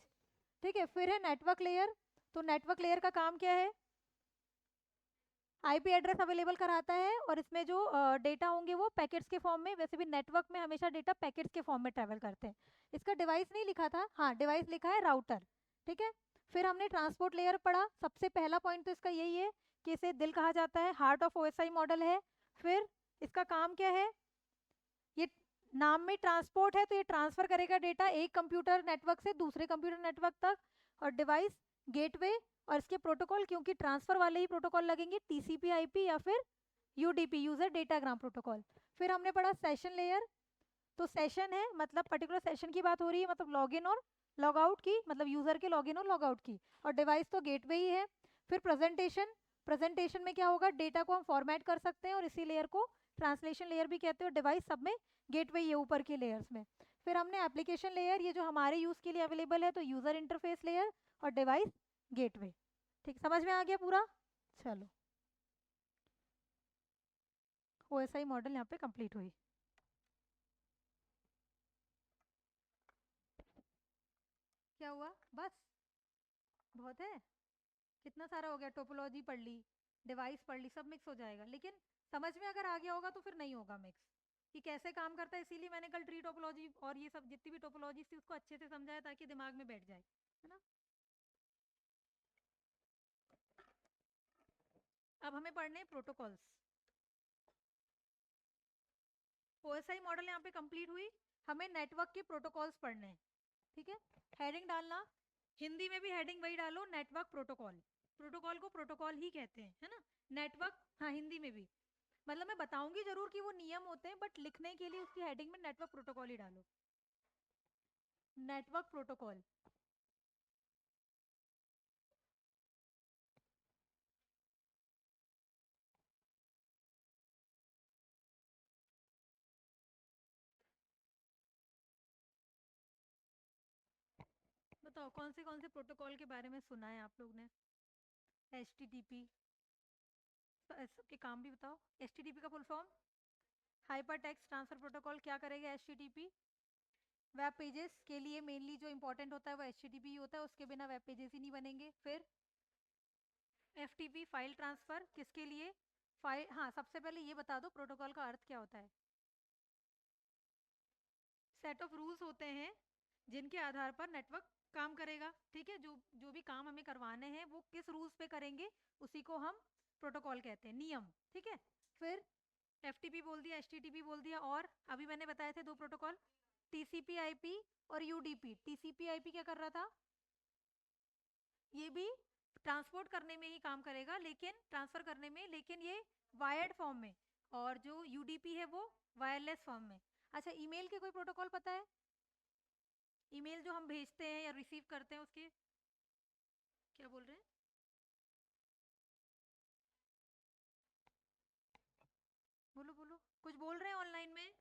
ठीक है, फिर है नेटवर्क लेयर। तो नेटवर्क लेयर का काम क्या है, आईपी एड्रेस अवेलेबल कराता है, और इसमें जो डेटा होंगे वो पैकेट्स के फॉर्म में, वैसे भी नेटवर्क में हमेशा डेटा पैकेट्स के फॉर्म में ट्रेवल करते हैं। इसका डिवाइस नहीं लिखा था, हाँ डिवाइस लिखा है राउटर। ठीक है, फिर हमने ट्रांसपोर्ट लेयर पढ़ा। सबसे पहला पॉइंट तो इसका यही है कि इसे दिल कहा जाता है, हार्ट ऑफ ओएसआई मॉडल है। फिर इसका काम क्या है, ये नाम में ट्रांसपोर्ट है तो ये ट्रांसफर करेगा डेटा एक कंप्यूटर नेटवर्क से दूसरे कंप्यूटर नेटवर्क तक। और डिवाइस गेटवे, और इसके प्रोटोकॉल क्योंकि ट्रांसफर वाले ही प्रोटोकॉल लगेंगे, टीसीपी आईपी या फिर यूडीपी, यूजर डेटाग्राम प्रोटोकॉल। फिर हमने पढ़ा सेशन लेयर। तो सेशन है मतलब पर्टिकुलर सेशन की बात हो रही है, मतलब लॉगिन और लॉग आउट की, मतलब यूजर के लॉगिन और लॉग आउट की। और डिवाइस तो गेटवे ही है। फिर प्रेजेंटेशन, प्रेजेंटेशन में क्या होगा, डेटा को हम फॉर्मेट कर सकते हैं, और इसी लेयर को ट्रांसलेशन लेयर भी कहते हैं। और डिवाइस सब में गेटवे ये ऊपर के लेयर्स में। फिर हमने एप्लीकेशन लेयर, ये जो हमारे यूज के लिए अवेलेबल है, तो यूजर इंटरफेस लेयर और डिवाइस गेटवे। ठीक, समझ में आ गया पूरा। चलो, ओएसआई मॉडल यहाँ पे कंप्लीट हुई। क्या हुआ, बस बहुत है, कितना सारा हो गया, टोपोलॉजी पढ़ ली, डिवाइस पढ़ ली, सब मिक्स हो जाएगा। लेकिन समझ में अगर आ गया होगा तो फिर नहीं होगा मिक्स, कि कैसे काम करता है। इसीलिए मैंने कल ट्री टोपोलॉजी और ये सब जितनी भी टोपोलॉजी थी उसको अच्छे से समझाया, ताकि दिमाग में बैठ जाए, है ना। अब हमें पढ़ने प्रोटोकॉल्स। ओएसआई मॉडल यहाँ पे कंप्लीट हुई, हमें नेटवर्क के प्रोटोकॉल्स पढ़ने हैं। ठीक है, हेडिंग डालना, हिंदी में भी हेडिंग वही डालो, नेटवर्क प्रोटोकॉल। प्रोटोकॉल को प्रोटोकॉल ही कहते हैं, है ना। नेटवर्क, हाँ हिंदी में भी, मतलब मैं बताऊंगी जरूर कि वो नियम होते हैं, बट लिखने के लिए उसकी हेडिंग में नेटवर्क प्रोटोकॉल ही डालो, नेटवर्क प्रोटोकॉल। बताओ कौन से प्रोटोकॉल के बारे में सुना है आप लोग ने। एच टी टी पी, सबके काम भी बताओ। एच टी टी पी का full form, hyper text transfer protocol. क्या करेगा H T T P, web pages के लिए मेनली जो इंपॉर्टेंट होता है वो एच टी टी पी होता है, उसके बिना वेब पेजेस ही नहीं बनेंगे। फिर F T P, file transfer, किसके लिए, फाइल, हाँ सबसे पहले ये बता दो प्रोटोकॉल का अर्थ क्या होता है। सेट ऑफ रूल्स होते हैं जिनके आधार पर नेटवर्क काम करेगा। ठीक है, जो जो भी काम हमें करवाने हैं वो किस रूल्स पे करेंगे, उसी को हम प्रोटोकॉल कहते हैं, नियम। ठीक है, फिर एफटीपी बोल दिया, एचटीटीपी बोल दिया, और अभी मैंने बताए थे दो प्रोटोकॉल, टीसीपी आईपी और यूडीपी। टीसीपी आईपी क्या कर रहा था, ये भी ट्रांसपोर्ट करने में ही काम करेगा, लेकिन ट्रांसफर करने में, लेकिन ये वायर्ड फॉर्म में। और जो यूडीपी है वो वायरलेस फॉर्म में। अच्छा, ईमेल के कोई प्रोटोकॉल पता है, ईमेल जो हम भेजते हैं या रिसीव करते हैं उसके, क्या बोल रहे हैं, बोलो बोलो, कुछ बोल रहे हैं ऑनलाइन में।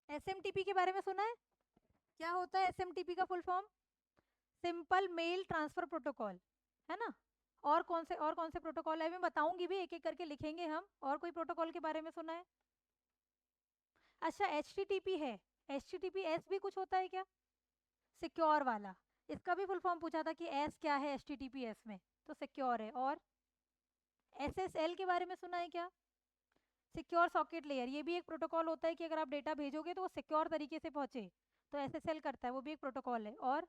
एसएमटीपी के बारे में सुना है, क्या होता है एसएमटीपी का full form, simple mail transfer protocol, है ना। और कौन से प्रोटोकॉल है मैं बताऊंगी भी, एक एक करके लिखेंगे हम। और कोई प्रोटोकॉल के बारे में सुना है, अच्छा एच टी टी पी है, H T T P S भी कुछ होता है क्या, सिक्योर वाला। इसका भी फुल फॉर्म पूछा था कि एस क्या है H T T P S में, तो सिक्योर है। और एस एस एल के बारे में सुना है क्या, सिक्योर सॉकेट लेयर, ये भी एक प्रोटोकॉल होता है कि अगर आप डेटा भेजोगे तो वो सिक्योर तरीके से पहुंचे, तो एसएसएल करता है, वो भी एक प्रोटोकॉल है। और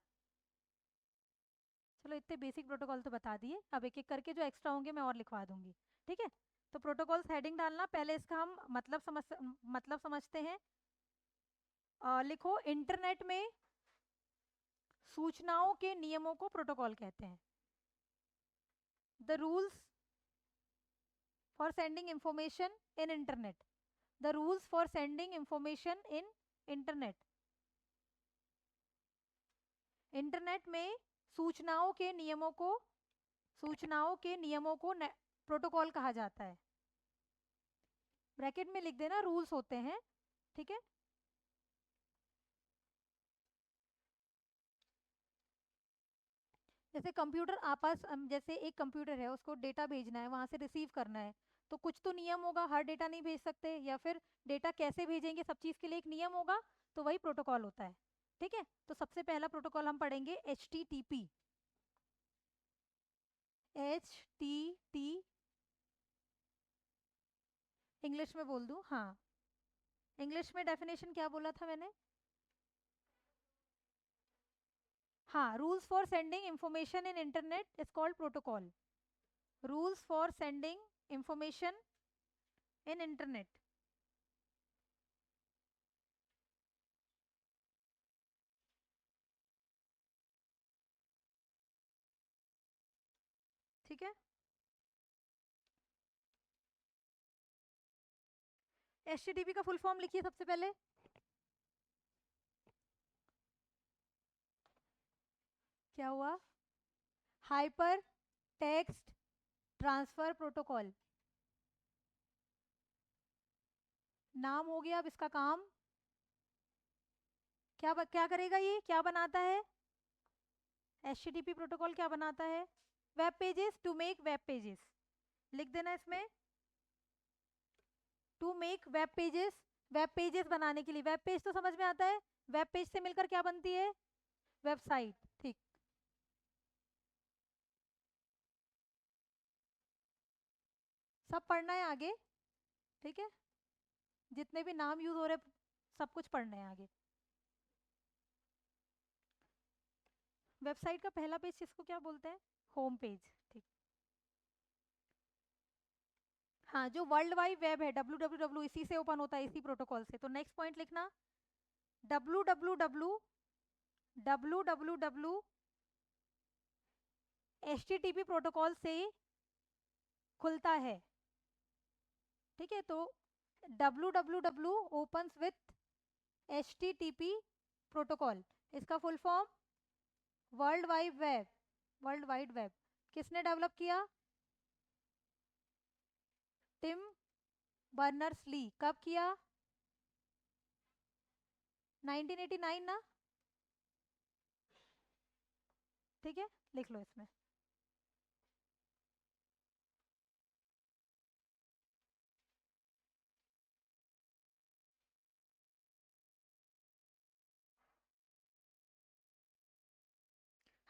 चलो इतने बेसिक प्रोटोकॉल तो बता दिए, अब एक एक करके जो एक्स्ट्रा होंगे मैं और लिखवा दूंगी। ठीक है, तो प्रोटोकॉल्स हेडिंग डालना, पहले इसका हम मतलब समझते हैं। लिखो, इंटरनेट में सूचनाओं के नियमों को प्रोटोकॉल कहते हैं। The rules for sending information in internet, the rules for sending information in internet. Internet में सूचनाओं के नियमों को प्रोटोकॉल कहा जाता है। ब्रैकेट में लिख देना रूल्स होते हैं, ठीक है। जैसे कंप्यूटर आपस जैसे एक कंप्यूटर है, उसको डेटा भेजना है, वहां से रिसीव करना है, तो कुछ तो नियम होगा, हर डेटा नहीं भेज सकते, या फिर डेटा कैसे भेजेंगे सब चीज़ के लिए एक नियम होगा, तो वही प्रोटोकॉल होता है, ठीक है। तो सबसे पहला प्रोटोकॉल हम पढ़ेंगे HTTP। HTT इंग्लिश में बोल दूं? हाँ, इंग्लिश में डेफिनेशन क्या बोला था मैंने? हाँ, rules for sending information in internet is called protocol. Rules for sending information in internet. ठीक है। HTTP का फुल फॉर्म लिखिए सबसे पहले। क्या हुआ? Hyper text transfer protocol. नाम हो गया। अब इसका काम क्या करेगा? ये क्या बनाता है? HTTP प्रोटोकॉल क्या बनाता है? Web pages, to make web pages. लिख देना इसमें, to make web pages. Web pages बनाने के लिए, वेब पेज तो समझ में आता है, वेब पेज से मिलकर क्या बनती है? वेबसाइट। ठीक, सब पढ़ना है आगे, ठीक है। जितने भी नाम यूज हो रहे सब कुछ पढ़ना है आगे। वेबसाइट का पहला पेज किसको क्या बोलते हैं? Home page. ठीक। हाँ, जो वर्ल्ड वाइड वेब है www, इसी से ओपन होता है, इसी प्रोटोकॉल से। तो नेक्स्ट पॉइंट लिखना, www www HTTP प्रोटोकॉल से खुलता है, ठीक है। तो www opens with HTTP protocol. इसका full form world wide web. World wide web किसने डेवलप किया? Tim Berners Lee. कब किया? 1989 ना, ठीक है, लिख लो इसमें।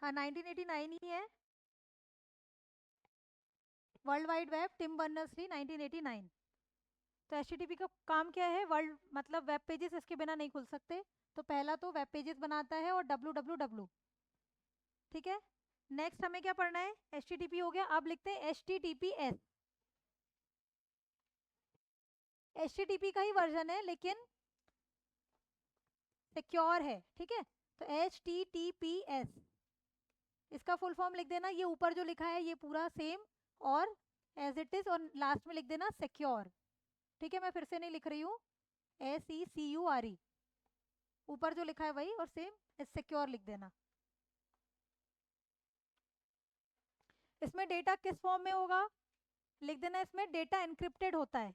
हाँ, 1989 ही है। World wide Web, Tim Berners Lee, 1989। तो HTTP का काम क्या है? वर्ल्ड मतलब वेब पेजेस इसके बिना नहीं खुल सकते। तो पहला तो वेब पेजेस बनाता है, और www, ठीक है। नेक्स्ट हमें क्या पढ़ना है? HTTP हो गया। अब लिखते हैं HTTPS। HTTP का ही वर्जन है, लेकिन सिक्योर है, ठीक है। तो HTTPS, इसका फुल फॉर्म लिख देना, ये ऊपर जो लिखा है ये पूरा सेम, और एज इट इज, और लास्ट में लिख देना सिक्योर, ठीक है। मैं फिर से नहीं लिख रही हूँ, SECURE, ऊपर जो लिखा है वही, और सेम सिक्योर लिख देना। इसमें डेटा किस फॉर्म में होगा? लिख देना इसमें डेटा एनक्रिप्टेड होता है।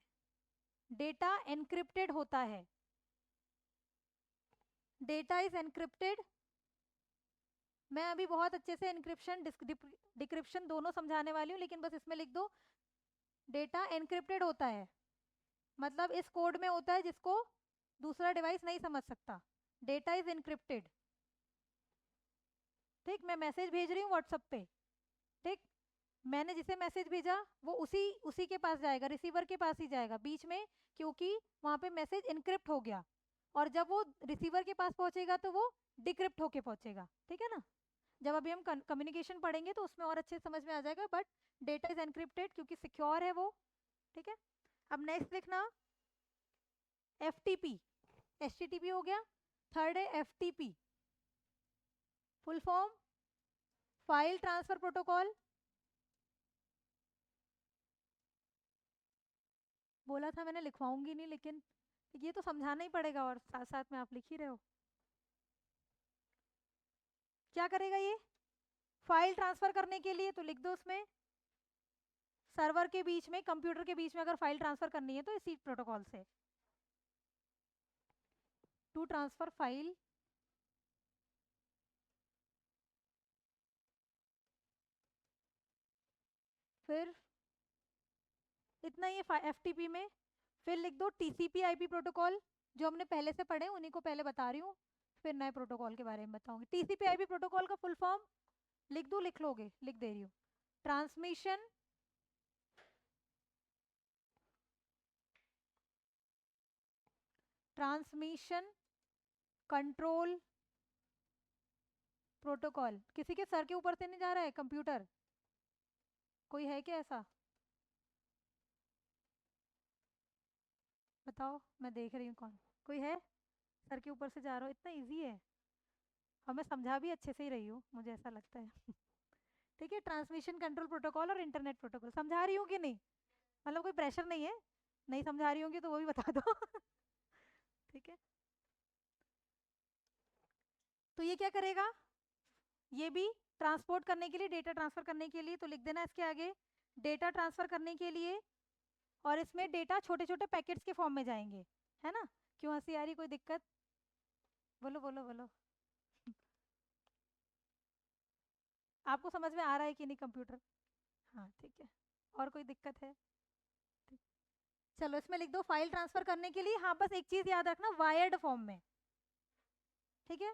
डेटा एनक्रिप्टेड होता है। Data is encrypted. मैं अभी बहुत अच्छे से एनक्रिप्शन डिक्रिप्शन दोनों समझाने वाली हूँ, लेकिन बस इसमें लिख दो डेटा एनक्रिप्टेड होता है, मतलब इस कोड में होता है जिसको दूसरा डिवाइस नहीं समझ सकता। डेटा इज एनक्रिप्टेड, ठीक। मैं मैसेज भेज रही हूँ व्हाट्सएप पे, ठीक। मैंने जिसे मैसेज भेजा वो उसी उसी के पास जाएगा, रिसीवर के पास ही जाएगा बीच में, क्योंकि वहाँ पे मैसेज इनक्रिप्ट हो गया। और जब वो रिसीवर के पास पहुंचेगा तो वो डिक्रिप्ट होके पहुंचेगा, ठीक है ना। जब अभी हम कम्युनिकेशन पढ़ेंगे तो उसमें और अच्छे से समझ में आ जाएगा, बट डेटा इज एनक्रिप्टेड क्योंकि सिक्योर है वो, ठीक है। अब नेक्स्ट लिखना FTP। HTTP हो गया। थर्ड है FTP, full form file transfer protocol. बोला था मैंने लिखवाऊंगी नहीं, लेकिन ये तो समझाना ही पड़ेगा, और साथ साथ में आप लिख ही रहे हो। क्या करेगा ये? फाइल ट्रांसफर करने के लिए, तो लिख दो उसमें सर्वर के बीच में, कंप्यूटर के बीच में अगर फाइल ट्रांसफर करनी है तो इसी प्रोटोकॉल से। टू ट्रांसफर फाइल फिर इतना ही FTP में। फिर लिख दो TCP IP प्रोटोकॉल, जो हमने पहले से पढ़े उन्हीं को पहले बता रही हूँ, फिर नए प्रोटोकॉल के बारे में बताऊंगी। TCP IP प्रोटोकॉल का फुल फॉर्म लिख दूँ, लिख लोगे? लिख दे रही हूँ। Transmission control protocol. किसी के सर के ऊपर से नहीं जा रहा है कंप्यूटर? कोई है क्या ऐसा? बताओ, मैं देख रही हूँ कौन। कोई है सर के ऊपर से जा रहा हो? इतना इजी है, और मैं समझा भी अच्छे से ही रही हूँ, मुझे ऐसा लगता है। ठीक है, ट्रांसमिशन कंट्रोल प्रोटोकॉल और इंटरनेट प्रोटोकॉल समझा रही हूँ कि नहीं? मतलब कोई प्रेशर नहीं है, नहीं समझा रही होंगी तो वो भी बता दो। ठीक है, तो ये क्या करेगा? ये भी ट्रांसपोर्ट करने के लिए, डेटा ट्रांसफर करने के लिए, तो लिख देना इसके आगे डेटा ट्रांसफर करने के लिए। और इसमें डेटा छोटे छोटे पैकेट्स के फॉर्म में जाएंगे, है ना? क्यों हंसी आ रही, कोई दिक्कत? बोलो बोलो बोलो। आपको समझ में आ रहा है कि नहीं कंप्यूटर? हाँ ठीक है, और कोई दिक्कत है? ठीक। चलो इसमें लिख दो फाइल ट्रांसफर करने के लिए, हाँ बस एक चीज याद रखना, वायर्ड फॉर्म में। ठीक है,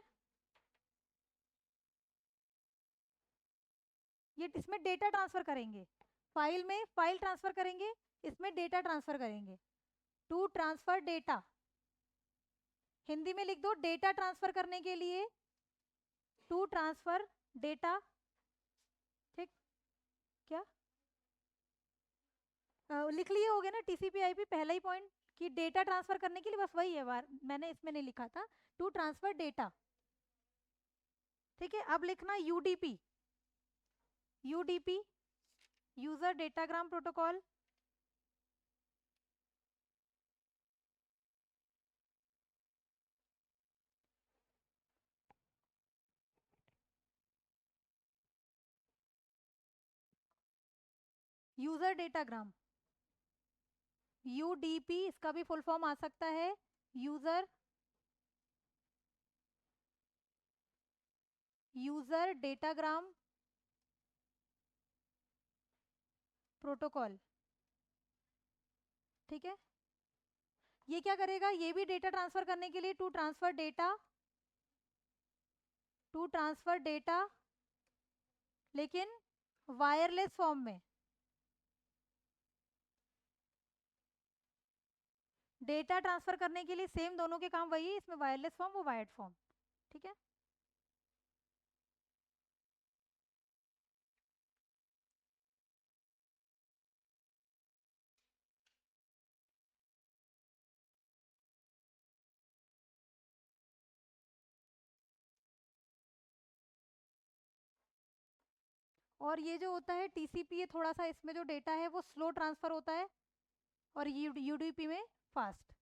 ये इसमें डेटा ट्रांसफर करेंगे, फाइल में फाइल ट्रांसफर करेंगे, इसमें डेटा ट्रांसफर करेंगे। टू ट्रांसफर डेटा, हिंदी में लिख दो डेटा ट्रांसफर करने के लिए, टू ट्रांसफर डेटा। ठीक, क्या लिख लिए होगे ना TCP IP पहला ही पॉइंट, कि डेटा ट्रांसफर करने के लिए, बस वही है बार, मैंने इसमें नहीं लिखा था, टू ट्रांसफर डेटा। ठीक है, अब लिखना UDP, user datagram protocol. User datagram, UDP, इसका भी फुल फॉर्म आ सकता है यूजर डेटाग्राम प्रोटोकॉल। ठीक है, ये क्या करेगा? ये भी डेटा ट्रांसफर करने के लिए, टू ट्रांसफर डेटा, लेकिन वायरलेस फॉर्म में। डेटा ट्रांसफर करने के लिए सेम, दोनों के काम वही है, इसमें वायरलेस फॉर्म, वो वायर्ड फॉर्म। ठीक है, और ये जो होता है TCP, ये थोड़ा सा इसमें जो डेटा है वो स्लो ट्रांसफर होता है, और UDP में फास्ट।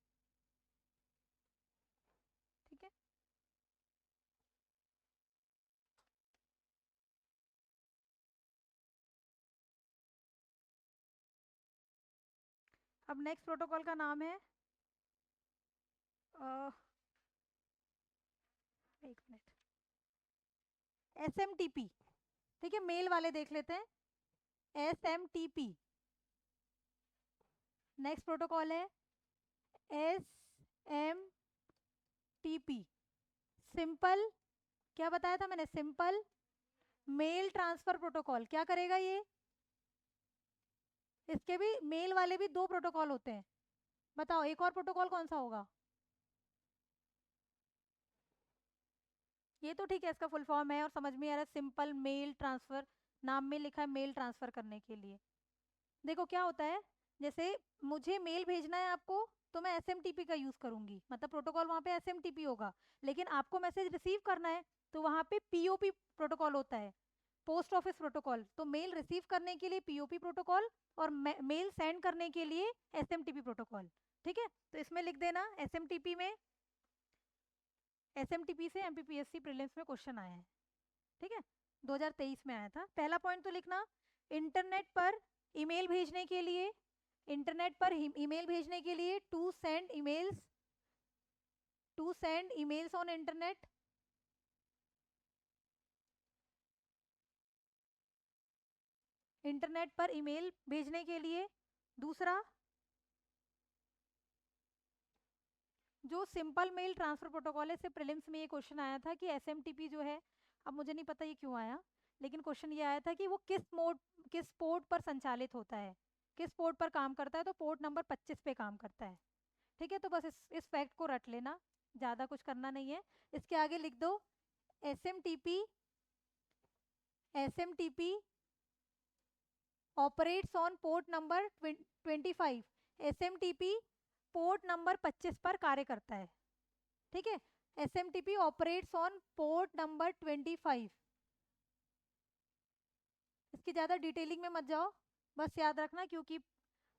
ठीक है, अब नेक्स्ट प्रोटोकॉल का नाम है एक मिनट, SMTP। ठीक है, मेल वाले देख लेते हैं, SMTP। नेक्स्ट प्रोटोकॉल है SMTP, सिंपल, क्या बताया था मैंने? Simple mail transfer protocol. क्या करेगा ये? इसके भी, मेल वाले भी दो प्रोटोकॉल होते हैं, बताओ एक और प्रोटोकॉल कौन सा होगा? ये तो ठीक है, इसका फुल फॉर्म है और समझ में आ रहा है, सिंपल मेल ट्रांसफर, नाम में लिखा है मेल ट्रांसफर करने के लिए। देखो क्या होता है, जैसे मुझे मेल भेजना है आपको, तो मैं SMTP का यूज करूंगी, मतलब प्रोटोकॉल वहाँ पे SMTP होगा। लेकिन आपको मैसेज रिसीव करना है तो वहाँ पे POP प्रोटोकॉल होता है, पोस्ट ऑफिस प्रोटोकॉल। तो मेल रिसीव करने के लिए POP प्रोटोकॉल, और मेल सेंड करने के लिए SMTP प्रोटोकॉल। ठीक है, तो इसमें लिख देना SMTP में, SMTP से MPPSC प्रीलिम्स में क्वेश्चन आया है। ठीक है, 2023 में आया था। पहला पॉइंट तो लिखना, इंटरनेट पर ईमेल भेजने के लिए, इंटरनेट पर ईमेल भेजने के लिए, to send emails on internet, internet पर ईमेल भेजने के लिए। दूसरा, जो सिंपल मेल ट्रांसफर प्रोटोकॉल है, इससे प्रीलिम्स में ये क्वेश्चन आया था कि एसएमटीपी जो है, अब मुझे नहीं पता ये क्यों आया, लेकिन क्वेश्चन ये आया था कि वो किस पोर्ट पर संचालित होता है, किस पोर्ट पर काम करता है, तो पोर्ट नंबर 25 पे काम करता है। ठीक है, तो बस इस फैक्ट को रट लेना, ज़्यादा कुछ करना नहीं है। इसके आगे लिख दो SMTP operates on port number 25। SMTP port number 25 पर कार्य करता है। ठीक है, SMTP operates on port number 25। इसकी ज़्यादा डिटेलिंग में मत जाओ, बस याद रखना, क्योंकि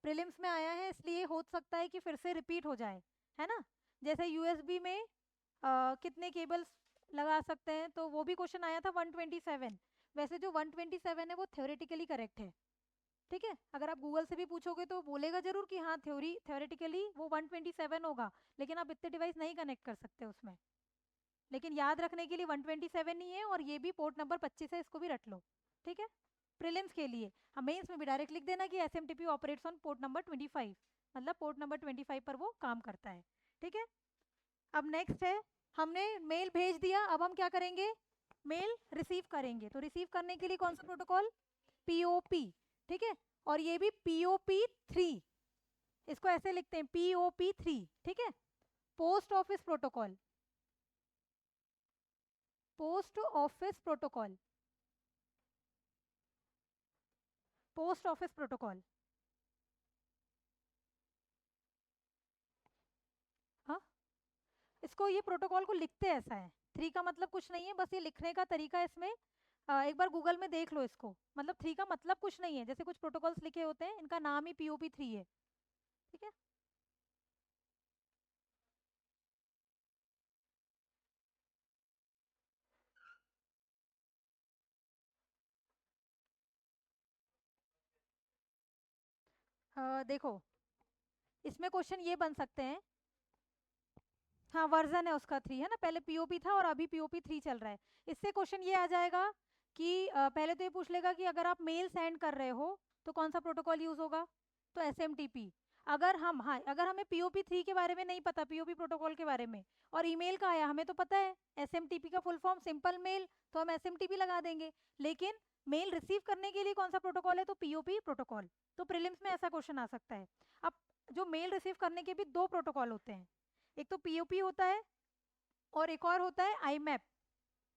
प्रीलिम्स में आया है, इसलिए हो सकता है कि फिर से रिपीट हो जाए, है ना। जैसे यूएसबी में कितने केबल्स लगा सकते हैं, तो वो भी क्वेश्चन आया था 127। वैसे जो 127 है वो थ्योरेटिकली करेक्ट है। ठीक है, अगर आप गूगल से भी पूछोगे तो बोलेगा जरूर कि हाँ थ्योरेटिकली वो 127 होगा, लेकिन आप इतने डिवाइस नहीं कनेक्ट कर सकते उसमें। लेकिन याद रखने के लिए 127 ही है, और ये भी पोर्ट नंबर 25 है, इसको भी रट लो। ठीक है, प्रीलिम्स के लिए हम मेंस में भी डायरेक्ट लिख देना कि SMTP operates on port number 25, मतलब पोर्ट नंबर 25 पर वो काम करता है। ठीक है, अब नेक्स्ट है, हमने मेल भेज दिया, अब हम क्या करेंगे, मेल रिसीव करेंगे। तो रिसीव करने के लिए कौन सा प्रोटोकॉल, पीओपी। ठीक है, और ये भी पीओपी 3, इसको ऐसे लिखते हैं पीओपी 3। ठीक है, post office protocol, post office protocol, post office protocol. हाँ, इसको ये प्रोटोकॉल को लिखते ऐसा है, 3 का मतलब कुछ नहीं है, बस ये लिखने का तरीका है इसमें। एक बार गूगल में देख लो इसको, मतलब 3 का मतलब कुछ नहीं है, जैसे कुछ प्रोटोकॉल्स लिखे होते हैं, इनका नाम ही पीओपी 3 है। ठीक है, देखो इसमें क्वेश्चन ये बन सकते हैं, हाँ वर्जन है उसका 3, है ना, पहले पीओपी था और अभी पीओपी 3 चल रहा है। इससे क्वेश्चन ये आ जाएगा कि पहले तो ये पूछ लेगा कि अगर आप मेल सेंड कर रहे हो तो कौन सा प्रोटोकॉल यूज होगा, तो एसएमटीपी। अगर हम, हाँ अगर हमें पीओपी 3 के बारे में नहीं पता, पीओपी प्रोटोकॉल के बारे में, और ईमेल का आया हमें तो पता है एसएमटीपी का फुल फॉर्म सिंपल मेल, तो हम एसएमटीपी लगा देंगे। लेकिन मेल रिसीव करने के लिए कौन सा प्रोटोकॉल है, तो पीओपी प्रोटोकॉल। तो प्रीलिम्स में ऐसा क्वेश्चन आ सकता है। अब जो मेल रिसीव करने के भी 2 प्रोटोकॉल होते हैं, एक तो पीओपी होता है और एक और होता है आईमैप।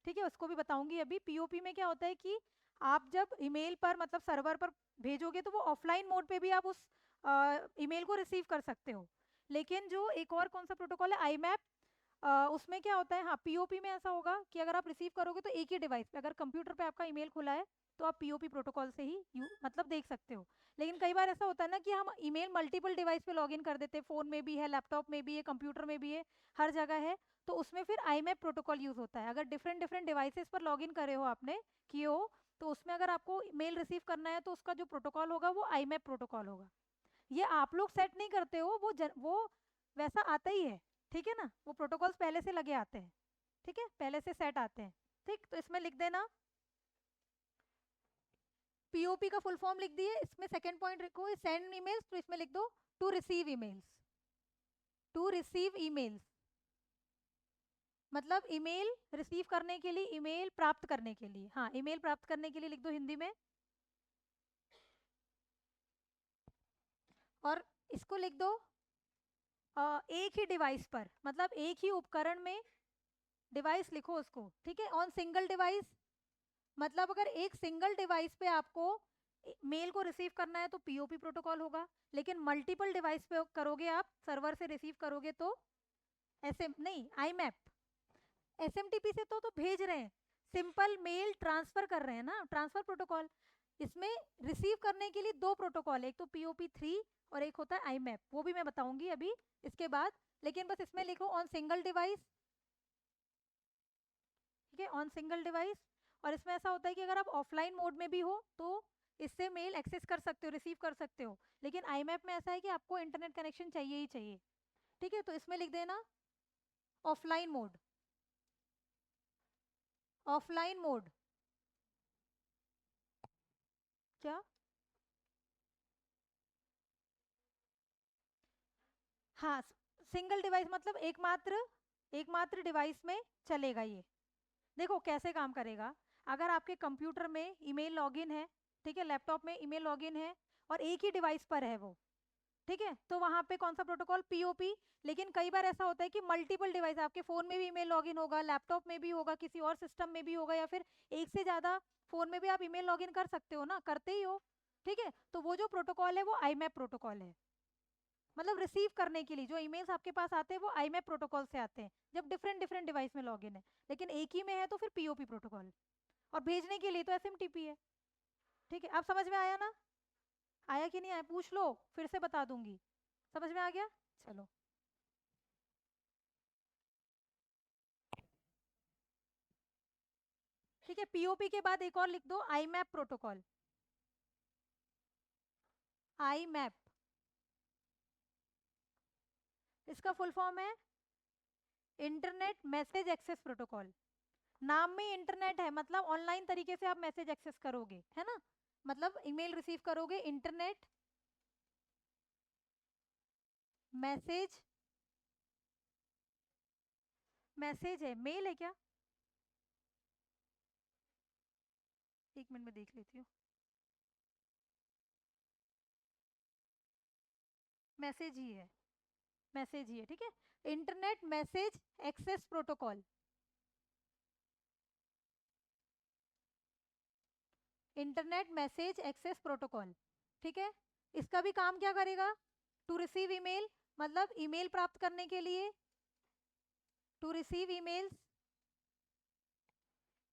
ठीक है, उसको भी बताऊंगी अभी। पीओपी में क्या होता है कि आप जब ईमेल पर, मतलब सर्वर पर भेजोगे, तो वो ऑफलाइन मोड पे भी आप उस ईमेल को रिसीव कर सकते हो। लेकिन जो एक और कौन सा प्रोटोकॉल है, आईमैप, उसमें क्या होता है, हाँ पीओपी में ऐसा होगा कि अगर आप रिसीव करोगे तो एक ही डिवाइस पे, अगर कंप्यूटर पे आपका ईमेल खुला है तो आप पीओपी प्रोटोकॉल से ही मतलब देख सकते हो। लेकिन कई बार ऐसा होता है ना कि हम ईमेल मल्टीपल डिवाइस पे लॉगिन कर देते हैं, फोन में भी है, लैपटॉप में भी है, कंप्यूटर में भी है, हर जगह है, तो उसमें फिर आईमैप प्रोटोकॉल यूज होता है। अगर डिफरेंट डिफरेंट डिवाइसेस पर लॉगिन करे हो आपने, किए हो, तो उसमें अगर आपको मेल रिसीव करना है तो उसका जो प्रोटोकॉल होगा वो आईमैप प्रोटोकॉल होगा। ये आप लोग सेट नहीं करते हो, वो वैसा आता ही है। ठीक है ना, वो प्रोटोकॉल्स पहले से लगे आते हैं। ठीक है, पहले से सेट आते हैं। ठीक, तो इसमें लिख देना पीओपी का फुल फॉर्म लिख दिए, इसमें सेकंड पॉइंट लिखो सेंड ईमेल्स, तो इसमें लिख दो to receive emails, to receive emails, मतलब ईमेल रिसीव करने के लिए, ईमेल प्राप्त करने के लिए, हाँ ईमेल प्राप्त करने के लिए लिख दो हिंदी में। और इसको लिख दो एक ही डिवाइस पर, मतलब एक ही उपकरण में, डिवाइस लिखो उसको। ठीक है, ऑन सिंगल डिवाइस, मतलब अगर एक सिंगल डिवाइस पे आपको मेल को रिसीव करना है तो पीओपी प्रोटोकॉल होगा, लेकिन मल्टीपल डिवाइस पे करोगे, आप सर्वर से रिसीव करोगे तो एस एम नहीं आईमैप। एसएमटीपी से तो भेज रहे हैं, सिंपल मेल ट्रांसफर कर रहे हैं ना, ट्रांसफर प्रोटोकॉल। इसमें रिसीव करने के लिए 2 प्रोटोकॉल है, एक तो पीओपी 3 और एक होता है आईमैप, वो भी मैं बताऊंगी अभी इसके बाद। लेकिन बस इसमें लिखो ऑन सिंगल डिवाइस। ठीक है, ऑन सिंगल डिवाइस। और इसमें ऐसा होता है कि अगर आप ऑफलाइन मोड में भी हो तो इससे मेल एक्सेस कर सकते हो, रिसीव कर सकते हो। लेकिन आईमैप में ऐसा है कि आपको इंटरनेट कनेक्शन चाहिए ही चाहिए। ठीक है, तो इसमें लिख देना ऑफलाइन मोड, ऑफलाइन मोड। क्या? हाँ, सिंगल डिवाइस मतलब एकमात्र डिवाइस में चलेगा ये। देखो कैसे काम करेगा। अगर आपके कंप्यूटर में ईमेल लॉगिन है, ठीक है, लैपटॉप में ईमेल लॉगिन है और एक ही डिवाइस पर है वो, ठीक है, तो वहां पे कौन सा प्रोटोकॉल, पीओपी। लेकिन कई बार ऐसा होता है कि मल्टीपल डिवाइस, आपके फोन में भी ईमेल लॉगिन होगा, लैपटॉप में भी होगा, किसी और सिस्टम में भी होगा, या फिर एक से ज्यादा फोन में भी आप ईमेल लॉगिन कर सकते हो ना, करते ही हो। ठीक है, तो वो जो प्रोटोकॉल है वो आईमैप प्रोटोकॉल है। मतलब रिसीव करने के लिए जो ईमेल्स आपके पास आते हैं वो आईमैप प्रोटोकॉल से आते हैं, जब डिफरेंट डिफरेंट डिवाइस में लॉगिन है। लेकिन एक ही में है तो फिर पीओपी प्रोटोकॉल। और भेजने के लिए तो एसएमटीपी है। ठीक है, अब समझ में आया ना? आया कि नहीं आया पूछ लो, फिर से बता दूंगी। समझ में आ गया? चलो। ठीक है, पीओपी के बाद एक और लिख दो, आईमैप प्रोटोकॉल। आईमैप, इसका फुल फॉर्म है इंटरनेट मैसेज एक्सेस प्रोटोकॉल। नाम में इंटरनेट है, मतलब ऑनलाइन तरीके से आप मैसेज एक्सेस करोगे, है ना, मतलब ईमेल रिसीव करोगे, इंटरनेट मैसेज, मैसेज है, मेल है क्या? एक मिनट में देख लेती हूँ। मैसेज ही है, मैसेज ही है, ठीक है। Internet message access protocol, internet message access protocol. ठीक है, इसका भी काम क्या करेगा, टू रिसीव ईमेल, मतलब ईमेल प्राप्त करने के लिए, टू रिसीव ईमेल्स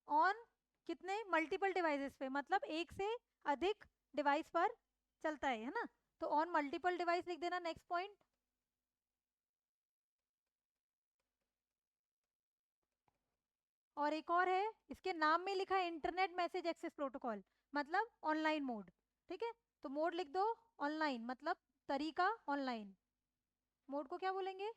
ऑन कितने, मल्टीपल डिवाइसेस पे, मतलब एक से अधिक डिवाइस पर चलता है ना। तो ऑन मल्टीपल डिवाइस लिख देना, नेक्स्ट पॉइंट। और एक और है, इसके नाम में लिखा है इंटरनेट मैसेज एक्सेस प्रोटोकॉल, मतलब ऑनलाइन मोड। ठीक है, तो मोड लिख दो ऑनलाइन, मतलब तरीका ऑनलाइन। मोड को क्या बोलेंगे,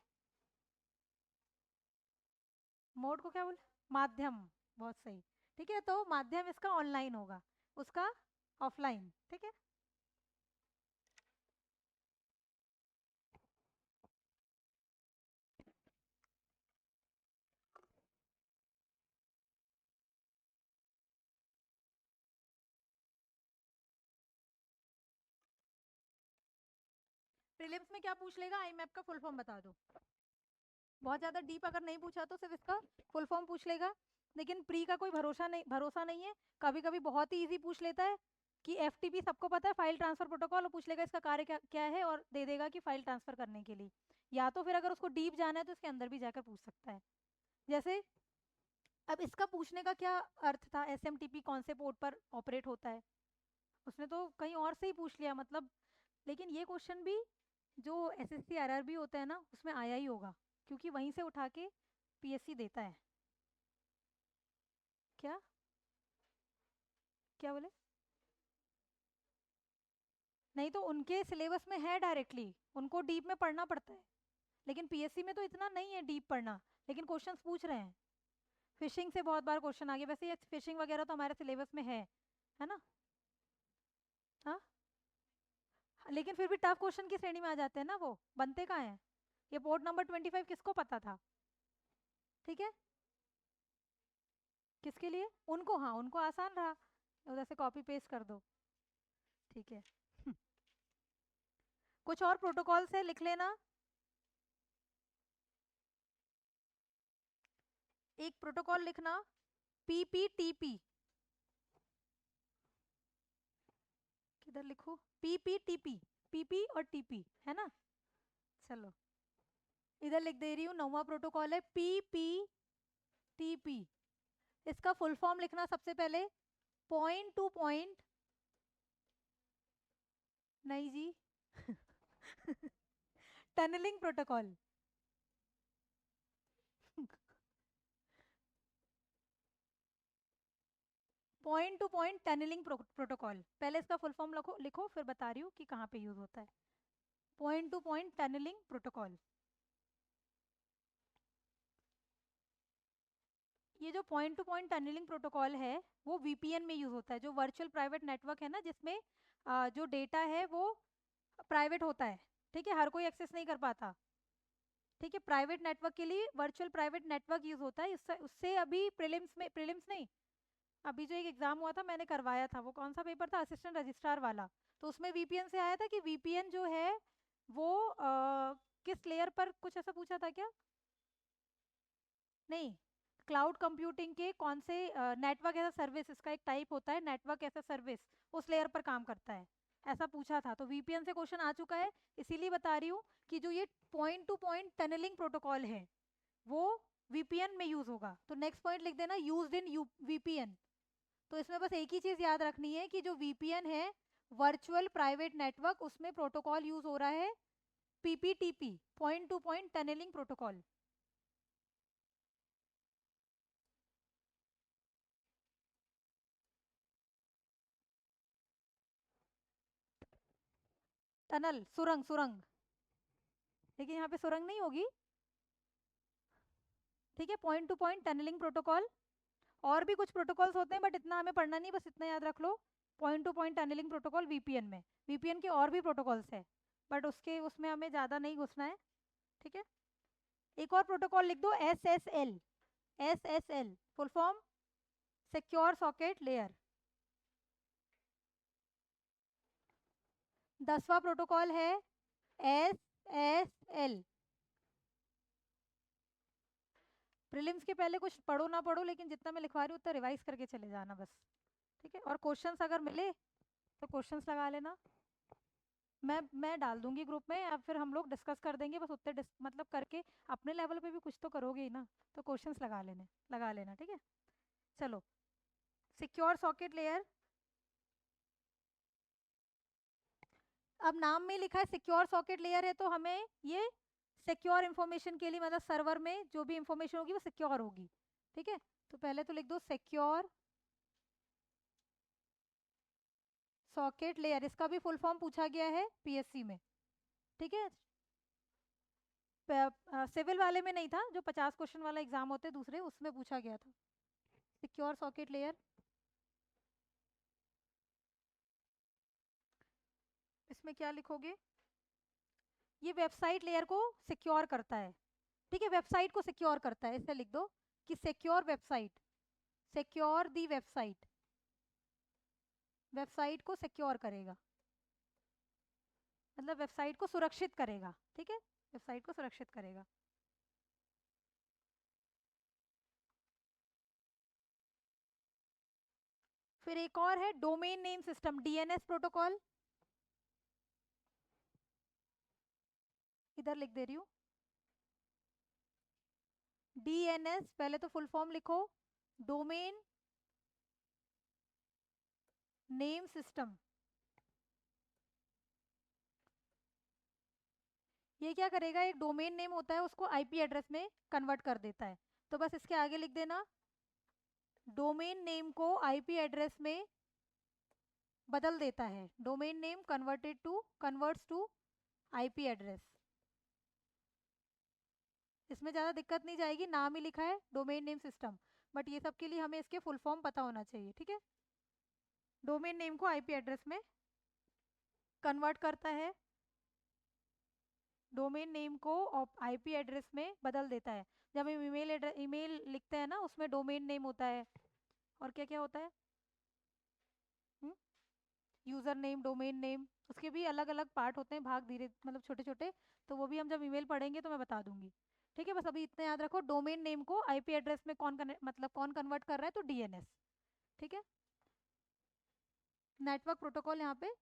मोड को क्या बोले, माध्यम। बहुत सही। ठीक है, तो माध्यम इसका ऑनलाइन होगा, उसका ऑफलाइन। ठीक है, प्रीलिम्स में क्या पूछ लेगा, आई मैप का फुल फॉर्म बता दो। बहुत ज्यादा डीप अगर नहीं पूछा तो सिर्फ इसका फुल फॉर्म पूछ लेगा। लेकिन प्री का कोई भरोसा नहीं है, कभी कभी बहुत ही इजी पूछ लेता है कि एफटीपी सबको पता है, फाइल ट्रांसफर प्रोटोकॉल, और पूछ लेगा इसका कार्य क्या क्या है, और दे देगा कि फाइल ट्रांसफर करने के लिए। या तो फिर अगर उसको डीप जाना है तो इसके अंदर भी जाकर पूछ सकता है। जैसे अब इसका पूछने का क्या अर्थ था, एसएमटीपी कौन से पोर्ट पर ऑपरेट होता है, उसने तो कहीं और से ही पूछ लिया मतलब। लेकिन ये क्वेश्चन भी जो एसएससी आरआरबी होता है ना उसमें आया ही होगा, क्योंकि वहीं से उठा के पीएससी देता है। क्या? क्या बोले? नहीं तो उनके सिलेबस में है डायरेक्टली, उनको डीप में पढ़ना पड़ता है। लेकिन पीएससी में तो इतना नहीं है डीप पढ़ना, लेकिन क्वेश्चंस पूछ रहे हैं। फिशिंग से बहुत बार क्वेश्चन आ गए, वैसे ये फिशिंग वगैरह तो हमारे सिलेबस में है ना। हाँ, लेकिन फिर भी टफ क्वेश्चन की श्रेणी में आ जाते हैं ना, वो बनते कहाँ हैं। ये पोर्ट नंबर 25 किसको पता था? ठीक है, किसके लिए, उनको, हाँ उनको आसान रहा, उधर से कॉपी पेस्ट कर दो। ठीक है। कुछ और प्रोटोकॉल्स है, लिख लेना। एक प्रोटोकॉल लिखना, पीपीटीपी। किधर लिखूं, पीपीटीपी, पीपी और टीपी है ना। चलो, इधर लिख दे रही हूँ, नौवां प्रोटोकॉल है पीपीटीपी। इसका फुल फॉर्म लिखना सबसे पहले, पॉइंट टू पॉइंट, नहीं जी, tunneling protocol. Point to point tunneling protocol, पहले इसका फुल फॉर्म लिखो लिखो, फिर बता रही हूँ कि कहाँ पे यूज होता है। Point to point tunneling protocol, ये जो point to point tunneling protocol है वो वीपीएन में यूज होता है, जो वर्चुअल प्राइवेट नेटवर्क है ना, जिसमें जो डेटा है वो प्राइवेट होता है, ठीक है, हर कोई एक्सेस नहीं कर पाता। ठीक है, प्राइवेट नेटवर्क के लिए वर्चुअल प्राइवेट नेटवर्क यूज होता है। उससे उससे अभी प्रीलिम्स नहीं, अभी जो एक एग्जाम हुआ था मैंने करवाया था, वो कौन सा पेपर था, असिस्टेंट रजिस्ट्रार वाला, तो उसमें वीपीएन से आया था कि वीपीएन जो है वो किस लेयर पर, कुछ ऐसा पूछा था क्या, नहीं, क्लाउड कंप्यूटिंग के कौन से नेटवर्क एज अ सर्विस, इसका एक टाइप होता है नेटवर्क एज अ सर्विस, उस लेयर पर काम करता है, ऐसा पूछा था, तो वीपीएन से क्वेश्चन आ चुका है। इसीलिए बता रही हूँ कि जो ये point to point tunneling protocol है वो वीपीएन में यूज होगा। तो नेक्स्ट पॉइंट लिख देना, यूज्ड इन वीपीएन। तो इसमें बस एक ही चीज याद रखनी है कि जो वीपीएन है वर्चुअल प्राइवेट नेटवर्क, उसमें प्रोटोकॉल यूज हो रहा है PPTP, point to point tunneling protocol. Tunnel, सुरंग सुरंग, लेकिन यहाँ पे सुरंग नहीं होगी। ठीक है, point to point tunneling protocol, और भी कुछ प्रोटोकॉल्स होते हैं बट इतना हमें पढ़ना नहीं, बस इतना याद रख लो, point to point tunneling protocol VPN में, वीपीएन के और भी प्रोटोकॉल्स है बट उसके उसमें हमें ज़्यादा नहीं घुसना है। ठीक है, एक और प्रोटोकॉल लिख दो, S S L, S S L full form secure socket layer. 10वां प्रोटोकॉल है एस एस एल। प्रीलिम्स के पहले कुछ पढ़ो ना पढ़ो, लेकिन जितना मैं लिखवा रही हूँ उतना रिवाइज करके चले जाना बस। ठीक है, और क्वेश्चंस अगर मिले तो क्वेश्चंस लगा लेना, मैं डाल दूंगी ग्रुप में, या फिर हम लोग डिस्कस कर देंगे, बस उतने मतलब करके अपने लेवल पे भी कुछ तो करोगे ही ना, तो क्वेश्चंस लगा लेना। ठीक है, चलो, सिक्योर सॉकेट लेयर, अब नाम में लिखा है सिक्योर सॉकेट लेयर है, तो हमें ये सिक्योर इंफॉर्मेशन के लिए, मतलब सर्वर में जो भी इंफॉर्मेशन होगी वो सिक्योर होगी। ठीक है, तो पहले तो लिख दो सिक्योर सॉकेट लेयर, इसका भी फुल फॉर्म पूछा गया है पीएससी में। ठीक है, सिविल वाले में नहीं था, जो 50 क्वेश्चन वाला एग्जाम होते दूसरे, उसमें पूछा गया था सिक्योर सॉकेट लेयर। इसमें क्या लिखोगे, ये वेबसाइट लेयर को सिक्योर करता है। ठीक है, वेबसाइट को सिक्योर करता है, इसे लिख दो कि सिक्योर वेबसाइट, सिक्योर दी वेबसाइट, वेबसाइट को सिक्योर करेगा, मतलब वेबसाइट को सुरक्षित करेगा। ठीक है, वेबसाइट को सुरक्षित करेगा। फिर एक और है domain name system, DNS protocol, इधर लिख दे रही हूँ, डीएनएस, पहले तो फुल फॉर्म लिखो, डोमेन नेम सिस्टम। ये क्या करेगा, एक डोमेन नेम होता है उसको आईपी एड्रेस में कन्वर्ट कर देता है, तो बस इसके आगे लिख देना, डोमेन नेम को आईपी एड्रेस में बदल देता है, domain name converts to IP address. इसमें ज़्यादा दिक्कत नहीं जाएगी, नाम ही लिखा है डोमेन नेम सिस्टम, बट ये सब के लिए हमें इसके फुल फॉर्म पता होना चाहिए। ठीक है, डोमेन नेम को आईपी एड्रेस में कन्वर्ट करता है, डोमेन नेम को आईपी एड्रेस में बदल देता है। जब हम ईमेल लिखते हैं ना, उसमें डोमेन नेम होता है, और क्या क्या होता है, यूज़र नेम, डोमेन नेम, उसके भी अलग अलग पार्ट होते हैं, भाग, धीरे मतलब छोटे छोटे, तो वो भी हम जब ईमेल पढ़ेंगे तो मैं बता दूंगी। ठीक है, बस अभी इतना याद रखो, डोमेन नेम को आईपी एड्रेस में मतलब कौन कन्वर्ट कर रहा है, तो डीएनएस। ठीक है, नेटवर्क प्रोटोकॉल यहाँ पे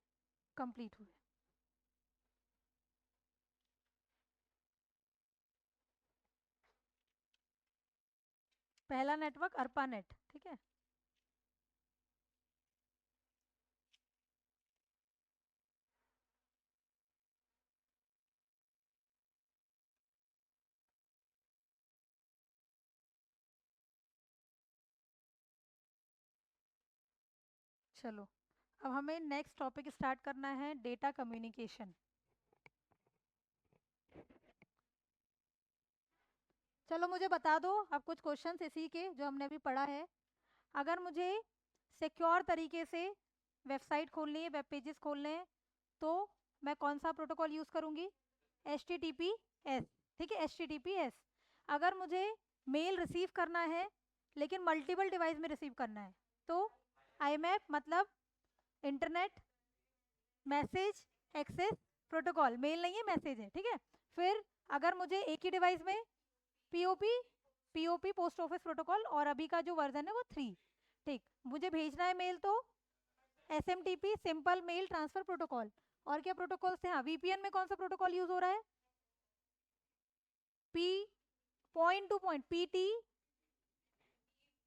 कंप्लीट हुए। पहला नेटवर्क अर्पानेट। ठीक है, चलो, अब हमें नेक्स्ट टॉपिक स्टार्ट करना है, डेटा कम्युनिकेशन। चलो मुझे बता दो अब कुछ क्वेश्चंस इसी के जो हमने अभी पढ़ा है। अगर मुझे सिक्योर तरीके से वेबसाइट खोलनी है, वेब पेजेस खोलने हैं, तो मैं कौन सा प्रोटोकॉल यूज़ करूँगी? HTTPS। ठीक है, HTTPS। अगर मुझे मेल रिसीव करना है लेकिन मल्टीपल डिवाइस में रिसीव करना है, तो IMAP, मतलब internet message access protocol. Mail नहीं है, मैसेज है, ठीक है। फिर अगर मुझे एक ही डिवाइस में, POP, POP post office protocol, और अभी का जो वर्जन है वो 3। ठीक, मुझे भेजना है मेल तो SMTP, simple mail transfer protocol. और क्या प्रोटोकॉल्स हैं? हाँ, VPN में कौन सा प्रोटोकॉल यूज हो रहा है? P, point to point,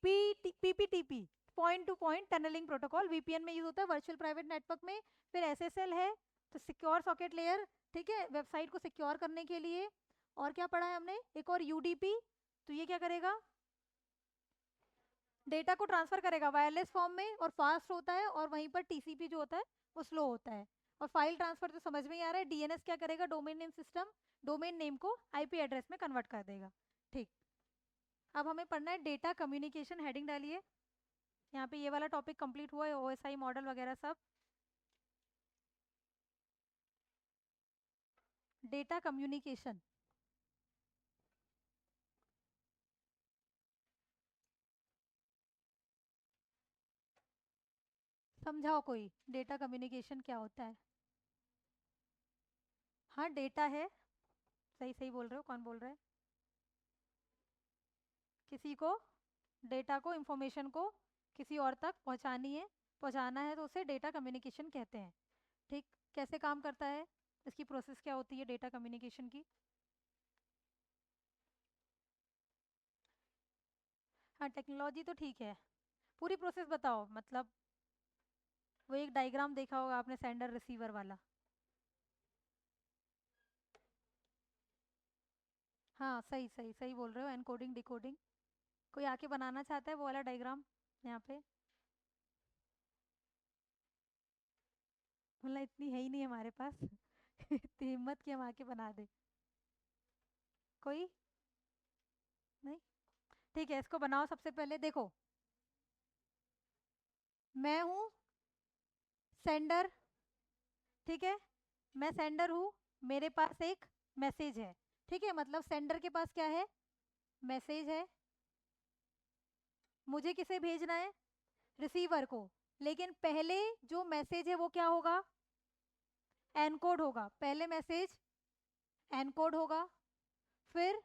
PPTP, point to point tunneling protocol VPN में यूज होता है, वर्चुअल प्राइवेट नेटवर्क में। फिर SSL है, तो सिक्योर सॉकेट लेयर, ठीक है, वेबसाइट को सिक्योर करने के लिए। और क्या पढ़ा है हमने? एक और UDP, तो ये क्या करेगा? डेटा को ट्रांसफर करेगा वायरलेस फॉर्म में, और फास्ट होता है, और वहीं पर TCP जो होता है वो स्लो होता है। और फाइल ट्रांसफर तो समझ में ही आ रहा है, DNS क्या करेगा? Domain name system, domain name को IP एड्रेस में कन्वर्ट कर देगा। ठीक, अब हमें पढ़ना है डेटा कम्युनिकेशन। हेडिंग डालिए, यहाँ पे ये वाला टॉपिक कंप्लीट हुआ है, OSI मॉडल वगैरह सब। डेटा कम्युनिकेशन, समझाओ कोई, डेटा कम्युनिकेशन क्या होता है? हाँ, डेटा है, सही सही बोल रहे हो। कौन बोल रहा है? किसी को, डेटा को, इंफॉर्मेशन को किसी और तक पहुंचानी है, पहुंचाना है, तो उसे डेटा कम्युनिकेशन कहते हैं। ठीक, कैसे काम करता है, इसकी प्रोसेस क्या होती है डेटा कम्युनिकेशन की? हाँ, टेक्नोलॉजी तो ठीक है, पूरी प्रोसेस बताओ। मतलब वो एक डायग्राम देखा होगा आपने, सेंडर रिसीवर वाला। हाँ, सही सही सही बोल रहे हो, एनकोडिंग डिकोडिंग। कोई आके बनाना चाहता है वो वाला डायग्राम यहाँ पे? मतलब इतनी है ही नहीं हमारे पास इतनी हिम्मत कि हम आके बना दे। कोई नहीं? ठीक है, इसको बनाओ। सबसे पहले देखो, मैं हूँ सेंडर, ठीक है, मैं सेंडर हूँ, मेरे पास एक मैसेज है, ठीक है, मतलब सेंडर के पास क्या है? मैसेज है। मुझे किसे भेजना है? रिसीवर को। लेकिन पहले जो मैसेज है वो क्या होगा? एनकोड होगा। पहले मैसेज एनकोड होगा, फिर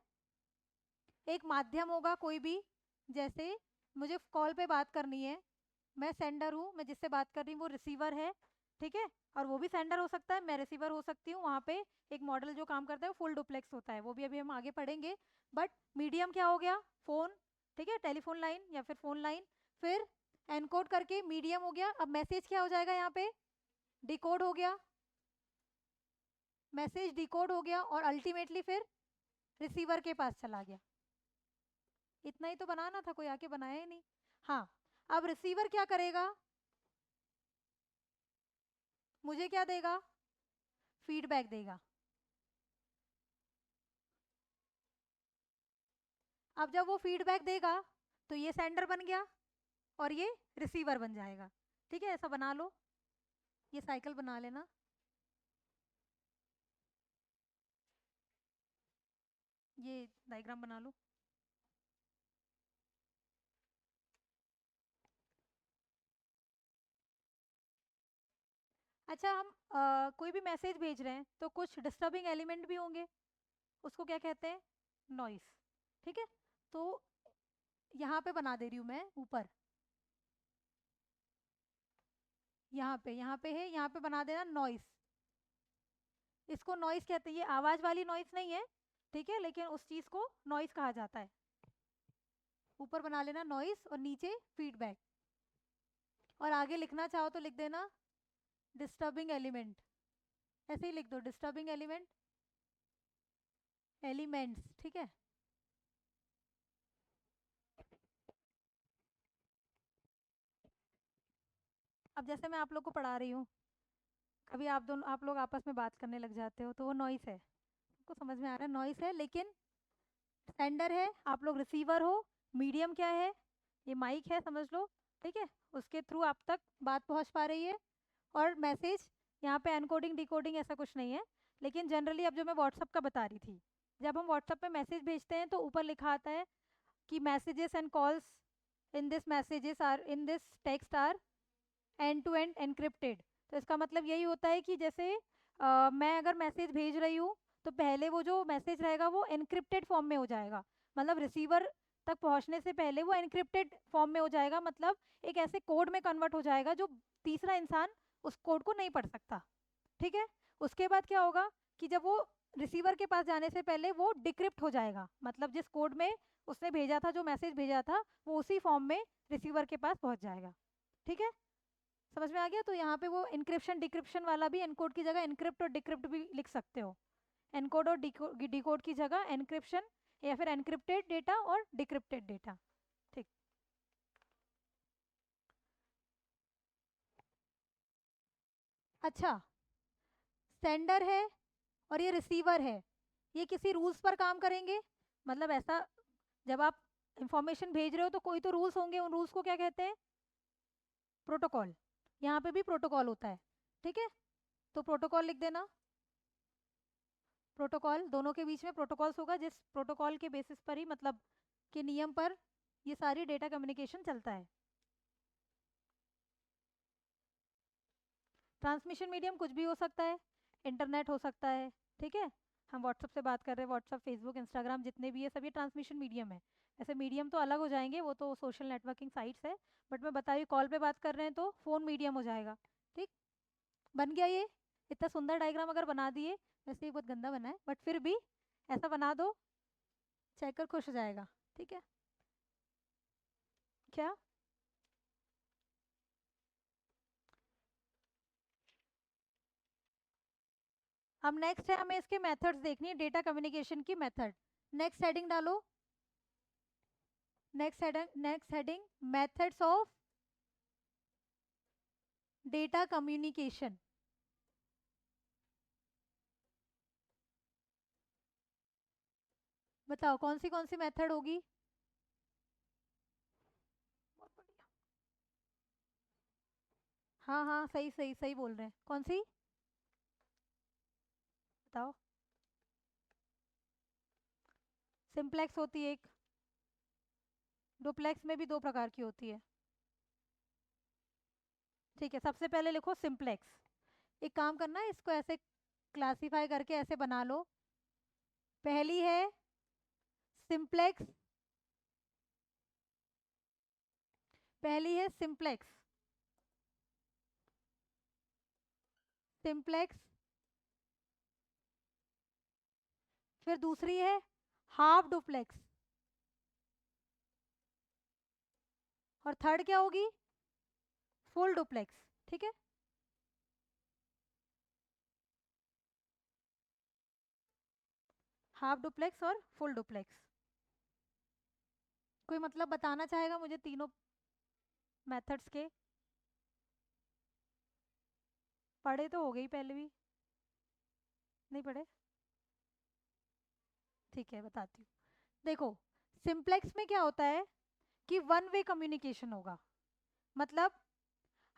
एक माध्यम होगा कोई भी, जैसे मुझे कॉल पे बात करनी है, मैं सेंडर हूँ, मैं जिससे बात कर रही हूँ वो रिसीवर है, ठीक है, और वो भी सेंडर हो सकता है, मैं रिसीवर हो सकती हूँ। वहाँ पे एक मॉडल जो काम करता है वो फुल डुप्लेक्स होता है, वो भी अभी हम आगे पढ़ेंगे। बट मीडियम क्या हो गया? फोन, ठीक है, टेलीफोन लाइन या फिर फोन लाइन। फिर एनकोड करके मीडियम हो गया। अब मैसेज क्या हो जाएगा यहाँ पे? डिकोड हो गया, मैसेज डिकोड हो गया, और अल्टीमेटली फिर रिसीवर के पास चला गया। इतना ही तो बनाना था, कोई आके बनाया ही नहीं। हाँ, अब रिसीवर क्या करेगा? मुझे क्या देगा? फीडबैक देगा। अब जब वो फीडबैक देगा तो ये सेंडर बन गया और ये रिसीवर बन जाएगा। ठीक है, ऐसा बना लो, ये साइकिल बना लेना। ये डायग्राम बना लो। अच्छा, हम कोई भी मैसेज भेज रहे हैं तो कुछ डिस्टर्बिंग एलिमेंट भी होंगे, उसको क्या कहते हैं? नॉइस। ठीक है, तो यहाँ पे बना दे रही हूँ मैं ऊपर, यहाँ पे है, यहाँ पे बना देना नॉइस। इसको नॉइस कहते हैं, ये आवाज वाली नॉइस नहीं है, ठीक है, लेकिन उस चीज को नॉइस कहा जाता है। ऊपर बना लेना नॉइस और नीचे फीडबैक। और आगे लिखना चाहो तो लिख देना डिस्टर्बिंग एलिमेंट, ऐसे ही लिख दो, डिस्टर्बिंग एलिमेंट, एलिमेंट्स, ठीक है। अब जैसे मैं आप लोग को पढ़ा रही हूँ, कभी आप लोग आपस में बात करने लग जाते हो तो वो नॉइस है, आपको समझ में आ रहा है, नॉइस है। लेकिन सेंडर है, आप लोग रिसीवर हो, मीडियम क्या है, ये माइक है समझ लो, ठीक है, उसके थ्रू आप तक बात पहुंच पा रही है। और मैसेज, यहाँ पे एनकोडिंग डिकोडिंग ऐसा कुछ नहीं है। लेकिन जनरली अब जो मैं व्हाट्सअप का बता रही थी, जब हम व्हाट्सअप पे मैसेज भेजते हैं तो ऊपर लिखा आता है कि messages and calls in this text are end to end encrypted. तो इसका मतलब यही होता है कि जैसे मैं अगर मैसेज भेज रही हूँ तो पहले वो जो मैसेज रहेगा वो एनक्रिप्टेड फॉर्म में हो जाएगा, मतलब रिसीवर तक पहुँचने से पहले वो एनक्रिप्टेड फॉर्म में हो जाएगा, मतलब एक ऐसे कोड में कन्वर्ट हो जाएगा जो तीसरा इंसान उस कोड को नहीं पढ़ सकता। ठीक है, उसके बाद क्या होगा कि जब वो रिसीवर के पास जाने से पहले वो डिक्रिप्ट हो जाएगा, मतलब जिस कोड में उसने भेजा था, जो मैसेज भेजा था, वो उसी फॉर्म में रिसीवर के पास पहुंच जाएगा। ठीक है, समझ में आ गया। तो यहाँ पे वो इंक्रिप्शन डिक्रिप्शन वाला भी एनकोड की जगह एनक्रिप्ट और डिक्रिप्ट भी लिख सकते हो, एनकोड और डिकोड की जगह एनक्रिप्शन, या फिर एनक्रिप्टेड डेटा और डिक्रिप्टेड डेटा। ठीक, अच्छा, सेंडर है और ये रिसीवर है, ये किसी रूल्स पर काम करेंगे, मतलब ऐसा, जब आप इंफॉर्मेशन भेज रहे हो तो कोई तो रूल्स होंगे, उन रूल्स को क्या कहते हैं, प्रोटोकॉल। यहाँ पे भी प्रोटोकॉल होता है, ठीक है, तो प्रोटोकॉल लिख देना। प्रोटोकॉल, दोनों के बीच में प्रोटोकॉल्स होगा, जिस प्रोटोकॉल के बेसिस पर ही, मतलब के नियम पर ये सारी डेटा कम्युनिकेशन चलता है। ट्रांसमिशन मीडियम कुछ भी हो सकता है, इंटरनेट हो सकता है, ठीक है, हम व्हाट्सअप से बात कर रहे हैं, व्हाट्सअप फेसबुक इंस्टाग्राम जितने भी है सब ये ट्रांसमिशन मीडियम है। ऐसे मीडियम तो अलग हो जाएंगे, वो तो सोशल नेटवर्किंग साइट्स है, बट मैं बता रही कॉल पे बात कर रहे हैं तो फ़ोन मीडियम हो जाएगा। ठीक, बन गया ये, इतना सुंदर डायग्राम अगर बना दिए, वैसे ये बहुत गंदा बना है बट फिर भी ऐसा बना दो, चेक कर खुश हो जाएगा। ठीक है, क्या, अब नेक्स्ट है, हमें इसके मेथड्स देखनी है, डेटा कम्युनिकेशन की मेथड। नेक्स्ट हेडिंग डालो, next heading methods of data communication. बताओ कौन सी मेथड होगी। बहुत बढ़िया, हाँ हाँ, सही सही सही बोल रहे हैं, कौन सी, बताओ। सिंप्लेक्स होती है एक, डुप्लेक्स में भी दो प्रकार की होती है। ठीक है, सबसे पहले लिखो सिंप्लेक्स। एक काम करना, इसको ऐसे क्लासिफाई करके ऐसे बना लो। पहली है सिंप्लेक्स, पहली है सिंप्लेक्स, सिंप्लेक्स। फिर दूसरी है हाफ डुप्लेक्स, और थर्ड क्या होगी, फुल डुप्लेक्स। ठीक है, हाफ डुप्लेक्स और फुल डुप्लेक्स। कोई मतलब बताना चाहेगा मुझे तीनों मेथड्स के, पढ़े तो हो गई पहले भी, नहीं पढ़े, ठीक है बताती हूँ। देखो, सिंप्लेक्स में क्या होता है कि वन वे कम्युनिकेशन होगा, मतलब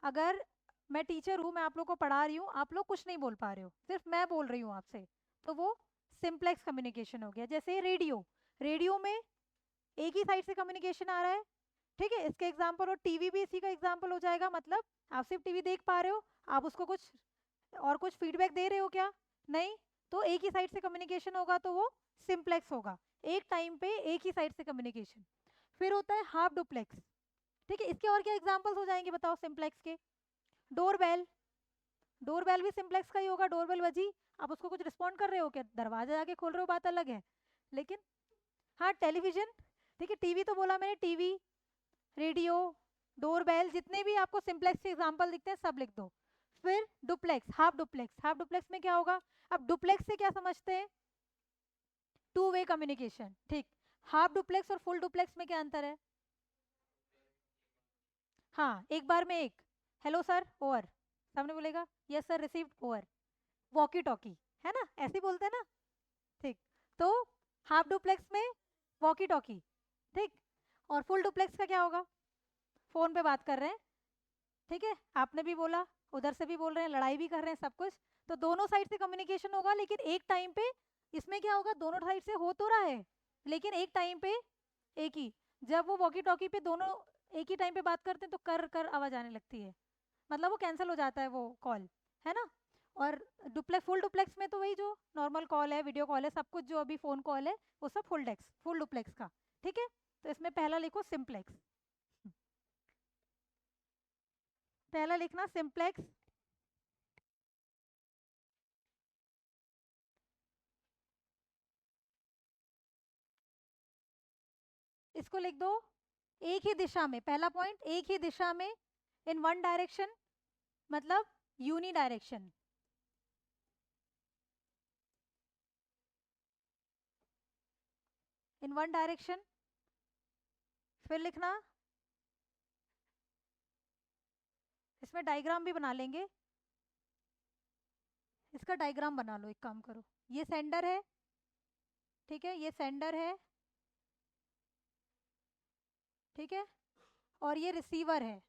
अगर मैं टीचर हूँ, मैं आप लोग को पढ़ा रही हूँ, आप लोग कुछ नहीं बोल पा रहे हो, सिर्फ मैं बोल रही हूँ आपसे, तो वो सिंप्लेक्स कम्युनिकेशन हो गया। जैसे रेडियो, रेडियो में एक ही साइड से कम्युनिकेशन आ रहा है, ठीक है, इसके एग्जाम्पल, और टीवी भी इसी का एग्जाम्पल हो जाएगा, मतलब आप सिर्फ टीवी देख पा रहे हो, आप उसको कुछ और कुछ फीडबैक दे रहे हो क्या, नहीं, तो एक ही साइड से कम्युनिकेशन होगा तो वो सिंप्लेक्स होगा, एक टाइम पे एक ही साइड से कम्युनिकेशन। फिर होता है हाफ डुप्लेक्स, ठीक है, इसके और क्या एग्जाम्पल्स हो जाएंगे बताओ सिंप्लेक्स के। डोरबेल, डोरबेल भी सिंप्लेक्स का ही होगा, डोरबेल बजी, आप उसको कुछ रिस्पॉन्ड कर रहे हो क्या, दरवाजा जाके खोल रहे हो, बात अलग है। लेकिन हाँ, टेलीविजन, ठीक है, टीवी तो बोला मैंने, टीवी, रेडियो, डोरबेल, जितने भी आपको सिंप्लेक्स के एग्जांपल दिखते हैं सब लिख दो। फिर duplex, half duplex, half duplex में क्या होगा, अब डुप्लेक्स से क्या समझते हैं, टू वे कम्युनिकेशन, ठीक। हाफ डुप्लेक्स और फुल डुप्लेक्स में क्या अंतर है, हाँ, एक बार में एक, हेलो सर ओवर, सामने बोलेगा yes sir received over. Walkie talkie, है ना, ऐसे ही बोलते हैं ना। ठीक, तो हाफ डुप्लेक्स में वॉकी टॉकी। ठीक, और फुल डुप्लेक्स का क्या होगा? फोन पे बात कर रहे हैं, ठीक है, आपने भी बोला, उधर से भी बोल रहे हैं, लड़ाई भी कर रहे हैं, सब कुछ। तो दोनों साइड से कम्युनिकेशन होगा, लेकिन एक टाइम पे इसमें क्या होगा, दोनों साइड से हो तो रहा है, लेकिन एक टाइम पे एक ही। जब वो वॉकी टॉकी पे दोनों एक ही टाइम पे बात करते हैं तो कर कर आवाज आने लगती है, मतलब वो कैंसिल हो जाता है वो कॉल, है ना। और डुप्लेक्स, फुल डुप्लेक्स में तो वही जो नॉर्मल कॉल है, वीडियो कॉल है, सब कुछ जो अभी फोन कॉल है, वो सब फुल डुप्लेक्स का। ठीक है, तो इसमें पहला लिखो सिंप्लेक्स, पहला लिखना सिंप्लेक्स। इसको लिख दो एक ही दिशा में, पहला पॉइंट एक ही दिशा में, इन वन डायरेक्शन, मतलब uni direction. In one direction, फिर लिखना, इसमें डायग्राम भी बना लेंगे, इसका डायग्राम बना लो, एक काम करो, ये सेंडर है, ठीक है, ये सेंडर है, ठीक है, और ये रिसीवर है,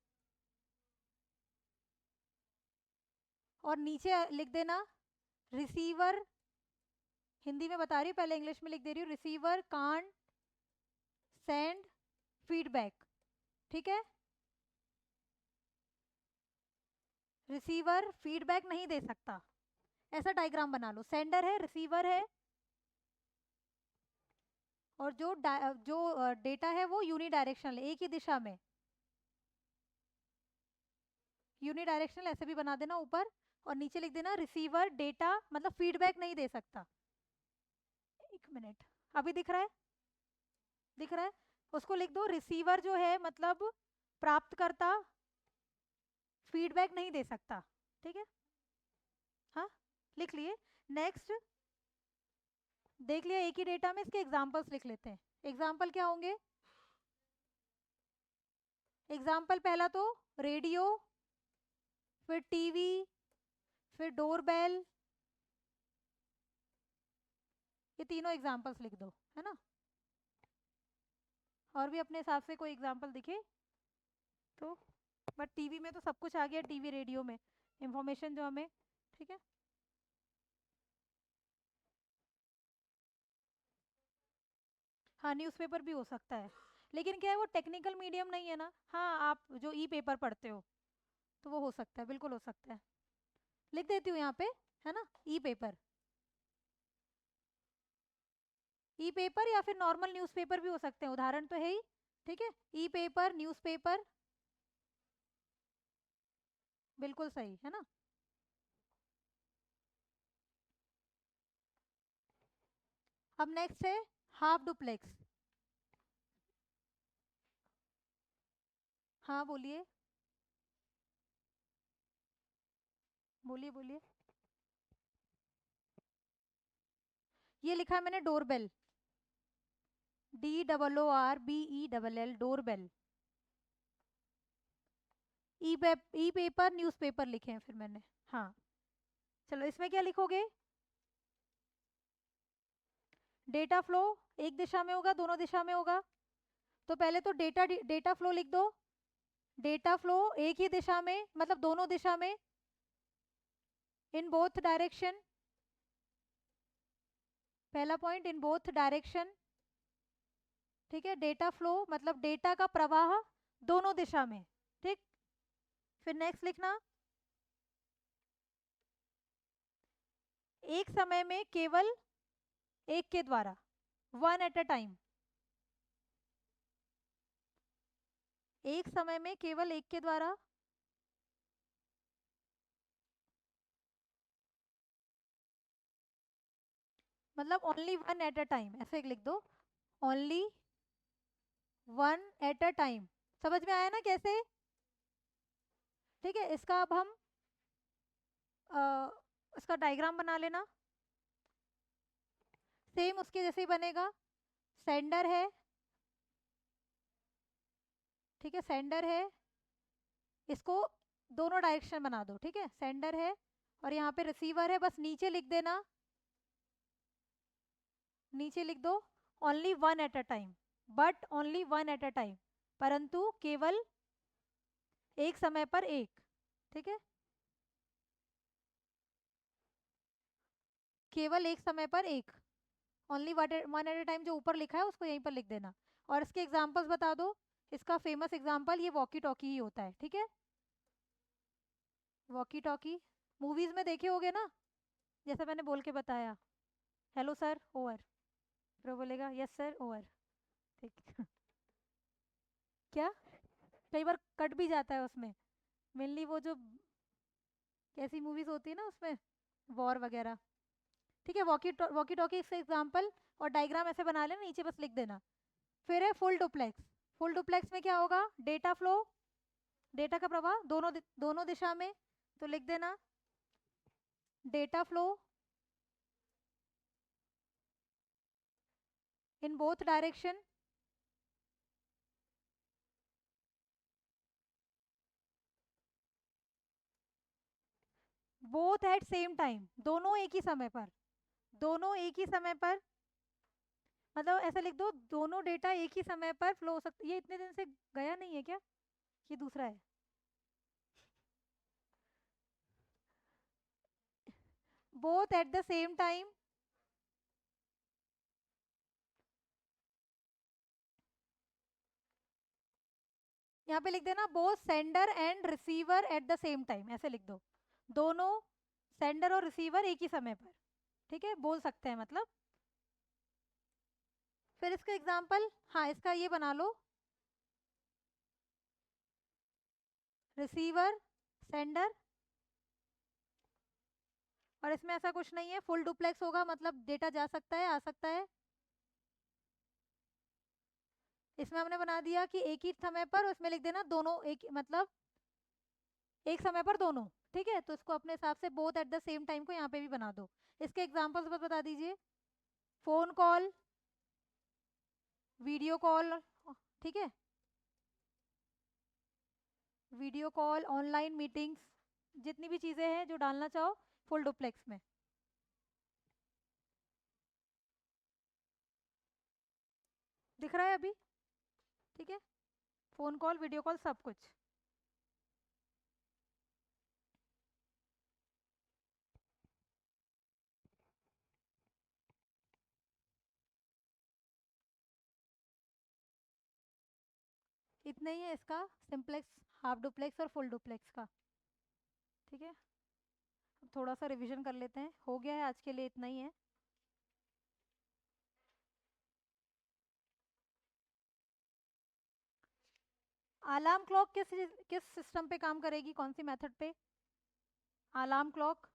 और नीचे लिख देना रिसीवर, हिंदी में बता रही हूँ, पहले इंग्लिश में लिख दे रही हूँ, रिसीवर कांट सेंड फीडबैक, ठीक है, रिसीवर फीडबैक नहीं दे सकता, ऐसा डायग्राम बना लो, सेंडर है, रिसीवर है, और जो डेटा है वो यूनी डायरेक्शनल, एक ही दिशा में, यूनी डायरेक्शनल ऐसे भी बना देना ऊपर, और नीचे लिख देना रिसीवर डेटा मतलब फीडबैक नहीं दे सकता। एक मिनट, अभी दिख रहा है, दिख रहा है, उसको लिख दो रिसीवर जो है मतलब प्राप्तकर्ता फीडबैक नहीं दे सकता, ठीक है, हाँ, लिख लिए। नेक्स्ट, देख लिया एक ही डेटा में, इसके एग्जांपल्स लिख लेते हैं। एग्जांपल क्या होंगे? एग्जाम्पल पहला तो रेडियो, फिर टीवी, फिर डोरबेल, ये तीनों एग्जाम्पल्स लिख दो, है ना। और भी अपने हिसाब से कोई एग्जाम्पल दिखे तो, बट टीवी में तो सब कुछ आ गया, टीवी रेडियो में इंफॉर्मेशन जो हमें, ठीक है। हाँ, न्यूज़पेपर भी हो सकता है, लेकिन क्या है वो टेक्निकल मीडियम नहीं है ना। हाँ, आप जो ई पेपर पढ़ते हो तो वो हो सकता है, बिल्कुल हो सकता है, लिख देती हूँ यहाँ पे, है ना, ई पेपर। ई पेपर या फिर नॉर्मल न्यूज़पेपर भी हो सकते हैं, उदाहरण तो है ही, ठीक है, ई पेपर, न्यूज़पेपर, बिल्कुल सही है ना। अब नेक्स्ट है हाफ डुप्लेक्स। हाँ बोलिए, बोलिए बोलिए। ये लिखा है मैंने डोरबेल, DOORBELL, डोरबेल। ई पेपर न्यूज़पेपर लिखे हैं फिर मैंने, हाँ। चलो इसमें क्या लिखोगे? डेटा फ्लो एक दिशा में होगा, दोनों दिशा में होगा, तो पहले तो डेटा फ्लो लिख दो। डेटा फ्लो एक ही दिशा में मतलब दोनों दिशा में, इन बोथ डायरेक्शन, पहला पॉइंट इन बोथ डायरेक्शन, ठीक है, डेटा फ्लो मतलब डेटा का प्रवाह दोनों दिशा में, ठीक। फिर नेक्स्ट लिखना, एक समय में केवल एक के द्वारा, वन एट अ टाइम, एक समय में केवल एक के द्वारा, मतलब only one at a time, ऐसे लिख दो, only one at a time. समझ में आया ना कैसे? ठीक है, इसका अब हम इसका डायग्राम बना लेना, सेम उसके जैसे ही बनेगा। सेंडर है, ठीक है, सेंडर है, इसको दोनों डायरेक्शन बना दो, ठीक है। सेंडर है और यहाँ पे रिसीवर है, बस नीचे लिख देना, नीचे लिख दो only one at a time, but only one at a time, परंतु केवल एक समय पर एक, ठीक है, केवल एक समय पर एक, only one at a time जो ऊपर लिखा है उसको यहीं पर लिख देना। और इसके एग्जांपल्स बता दो। इसका फेमस एग्जांपल ये वॉकी टॉकी ही होता है, ठीक है। वॉकी टॉकी मूवीज में देखे होगे ना, जैसा मैंने बोल के बताया, हेलो सर ओवर, फिर वो बोलेगा यस सर ओवर, ठीक। क्या, कई बार कट भी जाता है उसमें, मेनली वो जो कैसी मूवीज होती है ना उसमें, वॉर वगैरह, ठीक है। वॉकी टॉकी से एग्जांपल, और डायग्राम ऐसे बना लेना, नीचे बस लिख देना। फिर है फुल डुप्लेक्स। फुल डुप्लेक्स में क्या होगा, डेटा फ्लो, डेटा का प्रवाह दोनों दिशा में, तो लिख देना data flow in both direction, both at same time, दोनों एक ही समय पर, दोनों एक ही समय पर, मतलब ऐसा लिख दो दोनों डेटा एक ही समय पर फ्लो हो सकता। ये इतने दिन से गया नहीं है क्या, ये दूसरा है। Both at the same time, यहाँ पे लिख देना both sender and receiver at the same time, ऐसे लिख दो, दोनों सेंडर और रिसीवर एक ही समय पर, ठीक है, बोल सकते हैं मतलब। फिर इसका एग्जांपल, हाँ इसका ये बना लो, रिसीवर सेंडर, और इसमें ऐसा कुछ नहीं है, फुल डुप्लेक्स होगा मतलब डेटा जा सकता है आ सकता है। इसमें हमने बना दिया कि एक ही समय पर, उसमें लिख देना दोनों एक, मतलब एक समय पर दोनों, ठीक है। तो इसको अपने हिसाब से both at the same time को यहाँ पे भी बना दो। इसके एग्जांपल्स बस बता दीजिए, फोन कॉल, वीडियो कॉल, ठीक है, वीडियो कॉल, ऑनलाइन मीटिंग्स, जितनी भी चीजें हैं जो डालना चाहो फुल डुप्लेक्स में। दिख रहा है अभी, ठीक है, फोन कॉल वीडियो कॉल सब कुछ। इतना ही है इसका, सिंप्लेक्स, हाफ डुप्लेक्स और फुल डुप्लेक्स का, ठीक है। अब थोड़ा सा रिवीजन कर लेते हैं, हो गया है आज के लिए इतना ही है। अलार्म क्लॉक किस सिस्टम पे काम करेगी, कौन सी मेथड पे, अलार्म क्लॉक,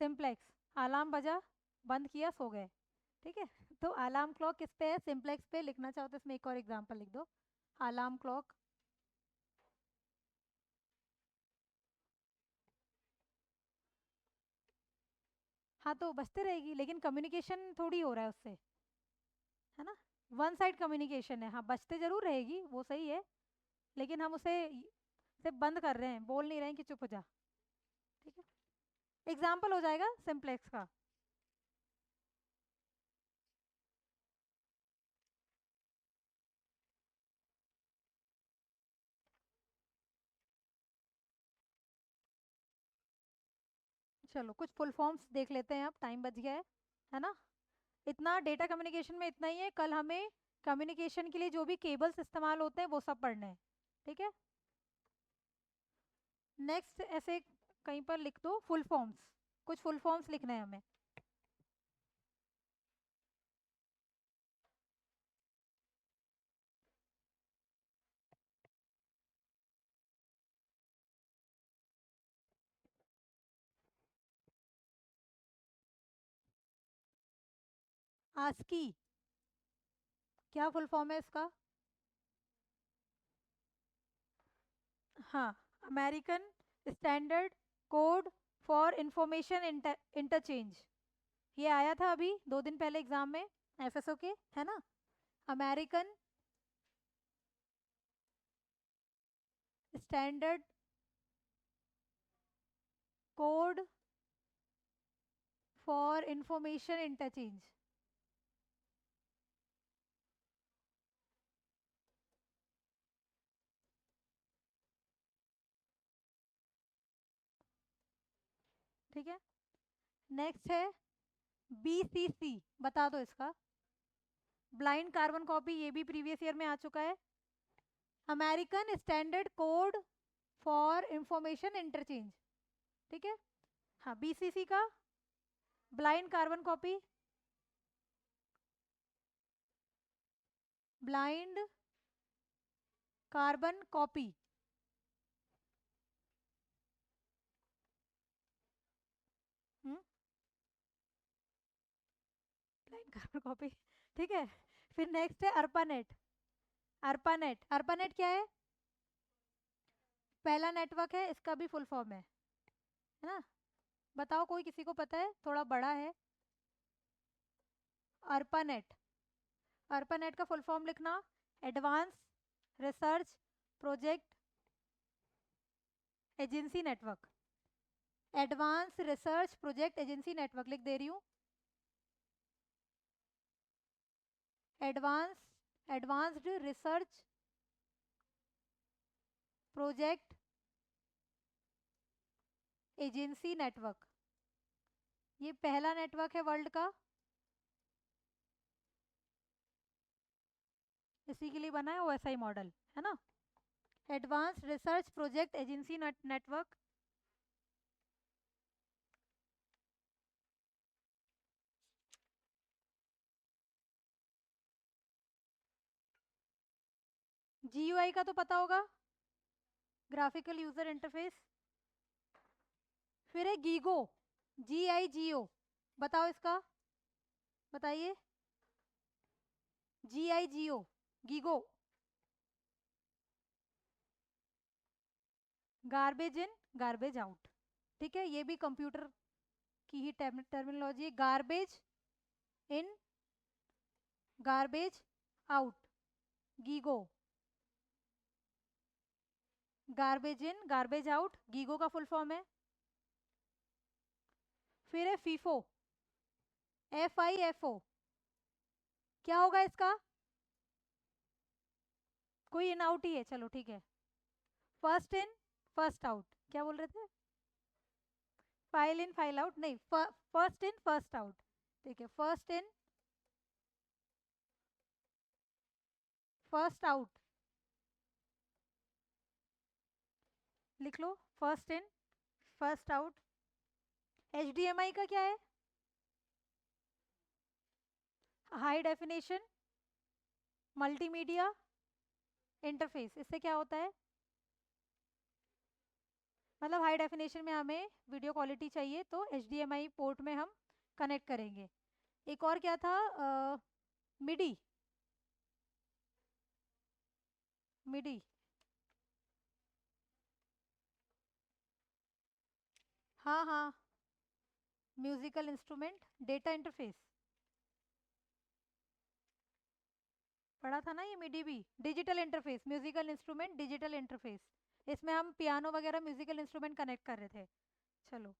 सिंप्लेक्स, अलार्म बजा, बंद किया, सो गए, ठीक है। तो अलार्म क्लॉक किस पे है, सिंप्लेक्स पे। लिखना चाहो तो इसमें एक और एग्जांपल लिख दो, अलार्म क्लॉक, हाँ तो बजते रहेगी, लेकिन कम्युनिकेशन थोड़ी हो रहा है उससे, है ना, वन साइड कम्युनिकेशन है। हाँ बजते जरूर रहेगी, वो सही है, लेकिन हम उसे सिर्फ बंद कर रहे हैं, बोल नहीं रहे हैं कि चुप हो जा, ठीक है। एग्जाम्पल हो जाएगा सिंप्लेक्स का। चलो कुछ फुल फॉर्म्स देख लेते हैं, अब टाइम बच गया है ना। इतना डेटा कम्युनिकेशन में इतना ही है, कल हमें कम्युनिकेशन के लिए जो भी केबल्स इस्तेमाल होते हैं वो सब पढ़ने हैं, ठीक है। नेक्स्ट ऐसे कहीं पर लिख दो फुल फॉर्म्स, कुछ फुल फॉर्म्स लिखने हैं हमें। आस्की, क्या फुल फॉर्म है इसका, हाँ, American standard code for information interchange, ये आया था अभी 2 दिन पहले एग्जाम में, एफएसओ के, है ना। American standard code for information interchange. ठीक है, नेक्स्ट है BCC, बता दो इसका। ब्लाइंड कार्बन कॉपी, ये भी प्रीवियस ईयर में आ चुका है। American standard code for information interchange. ठीक है, हाँ BCC का blind carbon copy, blind carbon copy. Blind carbon copy, ठीक है। फिर नेक्स्ट है अर्पानेट। अर्पानेट, अर्पानेट क्या है? पहला नेटवर्क है, इसका भी फुल फॉर्म है ना? बताओ, कोई किसी को पता है? थोड़ा बड़ा है। अर्पानेट, अर्पानेट का फुल फॉर्म लिखना, advance research project agency network. Advance research project agency network लिख दे रही हूँ। Advance, advanced research project agency network. ये पहला नेटवर्क है वर्ल्ड का, इसी के लिए बना है OSI मॉडल, है ना? Advance research project agency network. GUI का तो पता होगा, ग्राफिकल यूजर इंटरफेस। फिर है गीगो, GIGO, बताओ इसका, बताइए। GIGO, GIGO, garbage in garbage out. ठीक है, ये भी कंप्यूटर की ही टर्मिनोलॉजी है। Garbage in garbage out, GIGO. Garbage in garbage out, GIGO का फुल फॉर्म है। फिर है फीफो, FIFO, क्या होगा इसका? कोई इन आउट ही है, चलो ठीक है। फर्स्ट इन फर्स्ट आउट, क्या बोल रहे थे? फाइल इन फाइल आउट नहीं, फर्स्ट इन फर्स्ट आउट। ठीक है, फर्स्ट इन फर्स्ट आउट लिख लो, first in first out. HDMI का क्या है? High definition multimedia interface. इससे क्या होता है? मतलब हाई डेफिनेशन में हमें वीडियो क्वालिटी चाहिए तो HDMI पोर्ट में हम कनेक्ट करेंगे। एक और क्या था? मिडी, मिडी, हाँ हाँ, म्यूजिकल इंस्ट्रूमेंट डेटा इंटरफेस, पढ़ा था ना ये मिडी भी। Digital interface, musical instrument digital interface, इसमें हम पियानो वगैरह म्यूजिकल इंस्ट्रूमेंट कनेक्ट कर रहे थे। चलो,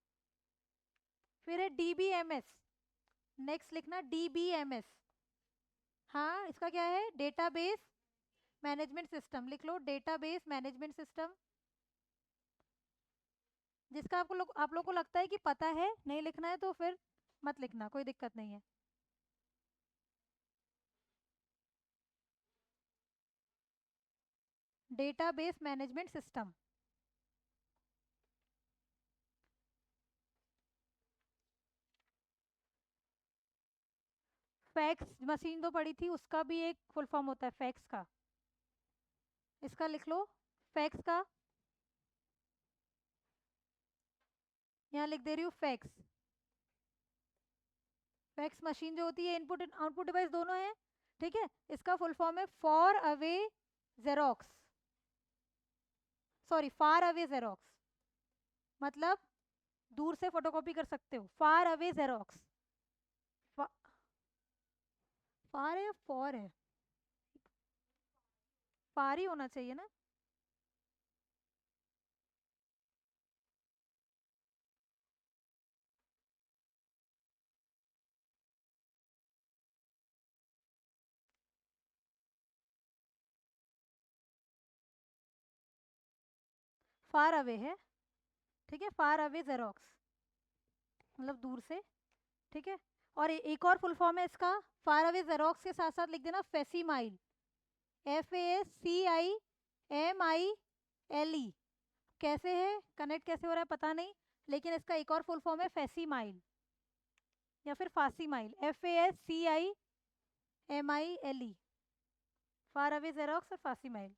फिर है DBMS। नेक्स्ट लिखना DBMS। हाँ, इसका क्या है? डेटाबेस मैनेजमेंट सिस्टम, लिख लो डेटाबेस मैनेजमेंट सिस्टम। जिसका आप लोग को लगता है कि पता है, नहीं लिखना है तो फिर मत लिखना, कोई दिक्कत नहीं है। Database management system. Fax machine तो पड़ी थी, उसका भी एक फुल फॉर्म होता है फैक्स का, इसका लिख लो फैक्स का। यहाँ लिख दे रही हूँ फैक्स। फैक्स मशीन जो होती है, इनपुट आउटपुट डिवाइस दोनों है। ठीक है, इसका फुल फॉर्म है for away xerox, sorry far away xerox, मतलब दूर से फोटोकॉपी कर सकते हो, फार अवे जेरोक्स। फार है या फॉर है? फार ही होना चाहिए ना। फार अवे है, ठीक है, फार अवे जेरोक्स, मतलब दूर से, ठीक है। और एक और फुल फॉर्म है इसका, फार अवे जेरोक्स के साथ साथ लिख देना फेसीमाइल, FACIMILE। कैसे है, कनेक्ट कैसे हो रहा है पता नहीं, लेकिन इसका एक और फुल फॉर्म है फेसीमाइल या फिर फासीमाइल, FACIMILE, फार अवे जेरोक्स और फासीमाइल।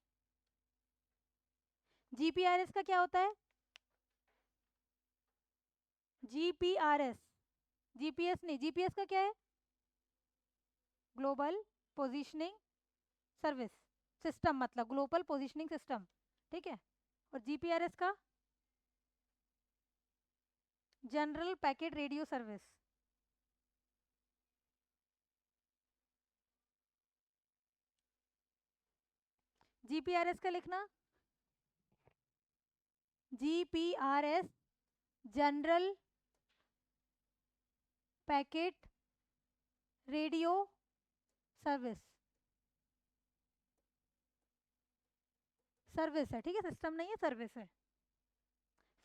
GPRS का क्या होता है, GPRS, GPS नहीं, GPS का क्या है, ग्लोबल पोजिशनिंग सर्विस सिस्टम, मतलब ग्लोबल पोजिशनिंग सिस्टम, ठीक है। और GPRS का general packet radio service. GPRS का लिखना, GPRS general packet radio service, service है, ठीक है, सिस्टम नहीं है, सर्विस है।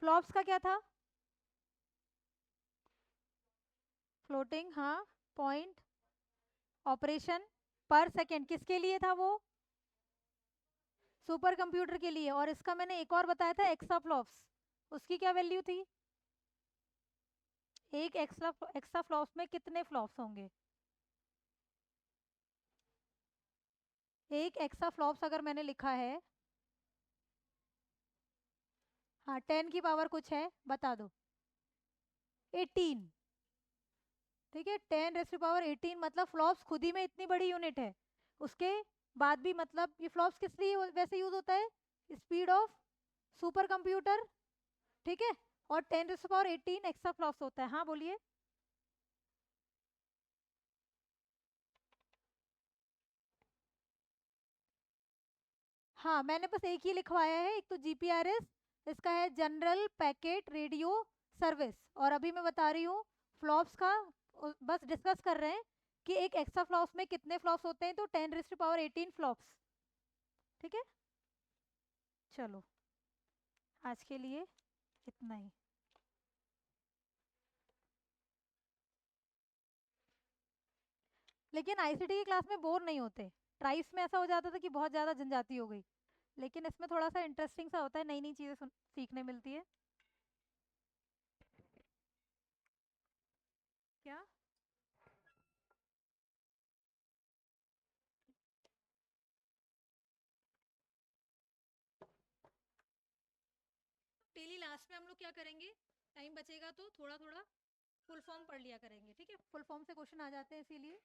फ्लॉप्स का क्या था, फ्लोटिंग, हाँ, पॉइंट ऑपरेशन पर सेकेंड, किसके लिए था वो, सुपर कंप्यूटर के लिए। और इसका मैंने एक और बताया था एक्सा फ्लॉप्स, उसकी क्या वैल्यू थी, एक एक्सा फ्लॉप्स में कितने फ्लॉप्स होंगे, एक एक्सा फ्लॉप्स अगर मैंने लिखा है, हाँ 10 की पावर कुछ है बता दो, 18, ठीक है, 10 रेज़ टू पावर 18, मतलब फ्लॉप्स खुद ही में इतनी बड़ी यूनिट है, उसके बाद भी, मतलब ये फ्लॉप्स किस लिए वैसे यूज होता है, स्पीड ऑफ सुपर कंप्यूटर, ठीक है। और 10 raise to power 18 extra flops होता है, हाँ बोलिए। हाँ मैंने बस एक ही लिखवाया है, एक तो GPRS, इसका है जनरल पैकेट रेडियो सर्विस, और अभी मैं बता रही हूँ फ्लॉप्स का, बस डिस्कस कर रहे हैं कि एक एक्स्ट्रा फ्लॉप्स में कितने फ्लॉप्स होते हैं, तो 10 रेज़ टू पावर 18 फ्लॉप्स, ठीक है। चलो आज के लिए इतना ही। लेकिन ICT की क्लास में बोर नहीं होते, ट्राइब्स में ऐसा हो जाता था कि बहुत ज़्यादा जनजाति हो गई, लेकिन इसमें थोड़ा सा इंटरेस्टिंग सा होता है, नई नई चीज़ें सीखने मिलती है। क्या, डेली लास्ट में हम लोग क्या करेंगे, टाइम बचेगा तो थोड़ा थोड़ा फुल फॉर्म पढ़ लिया करेंगे, ठीक है, फुल फॉर्म से क्वेश्चन आ जाते हैं इसीलिए।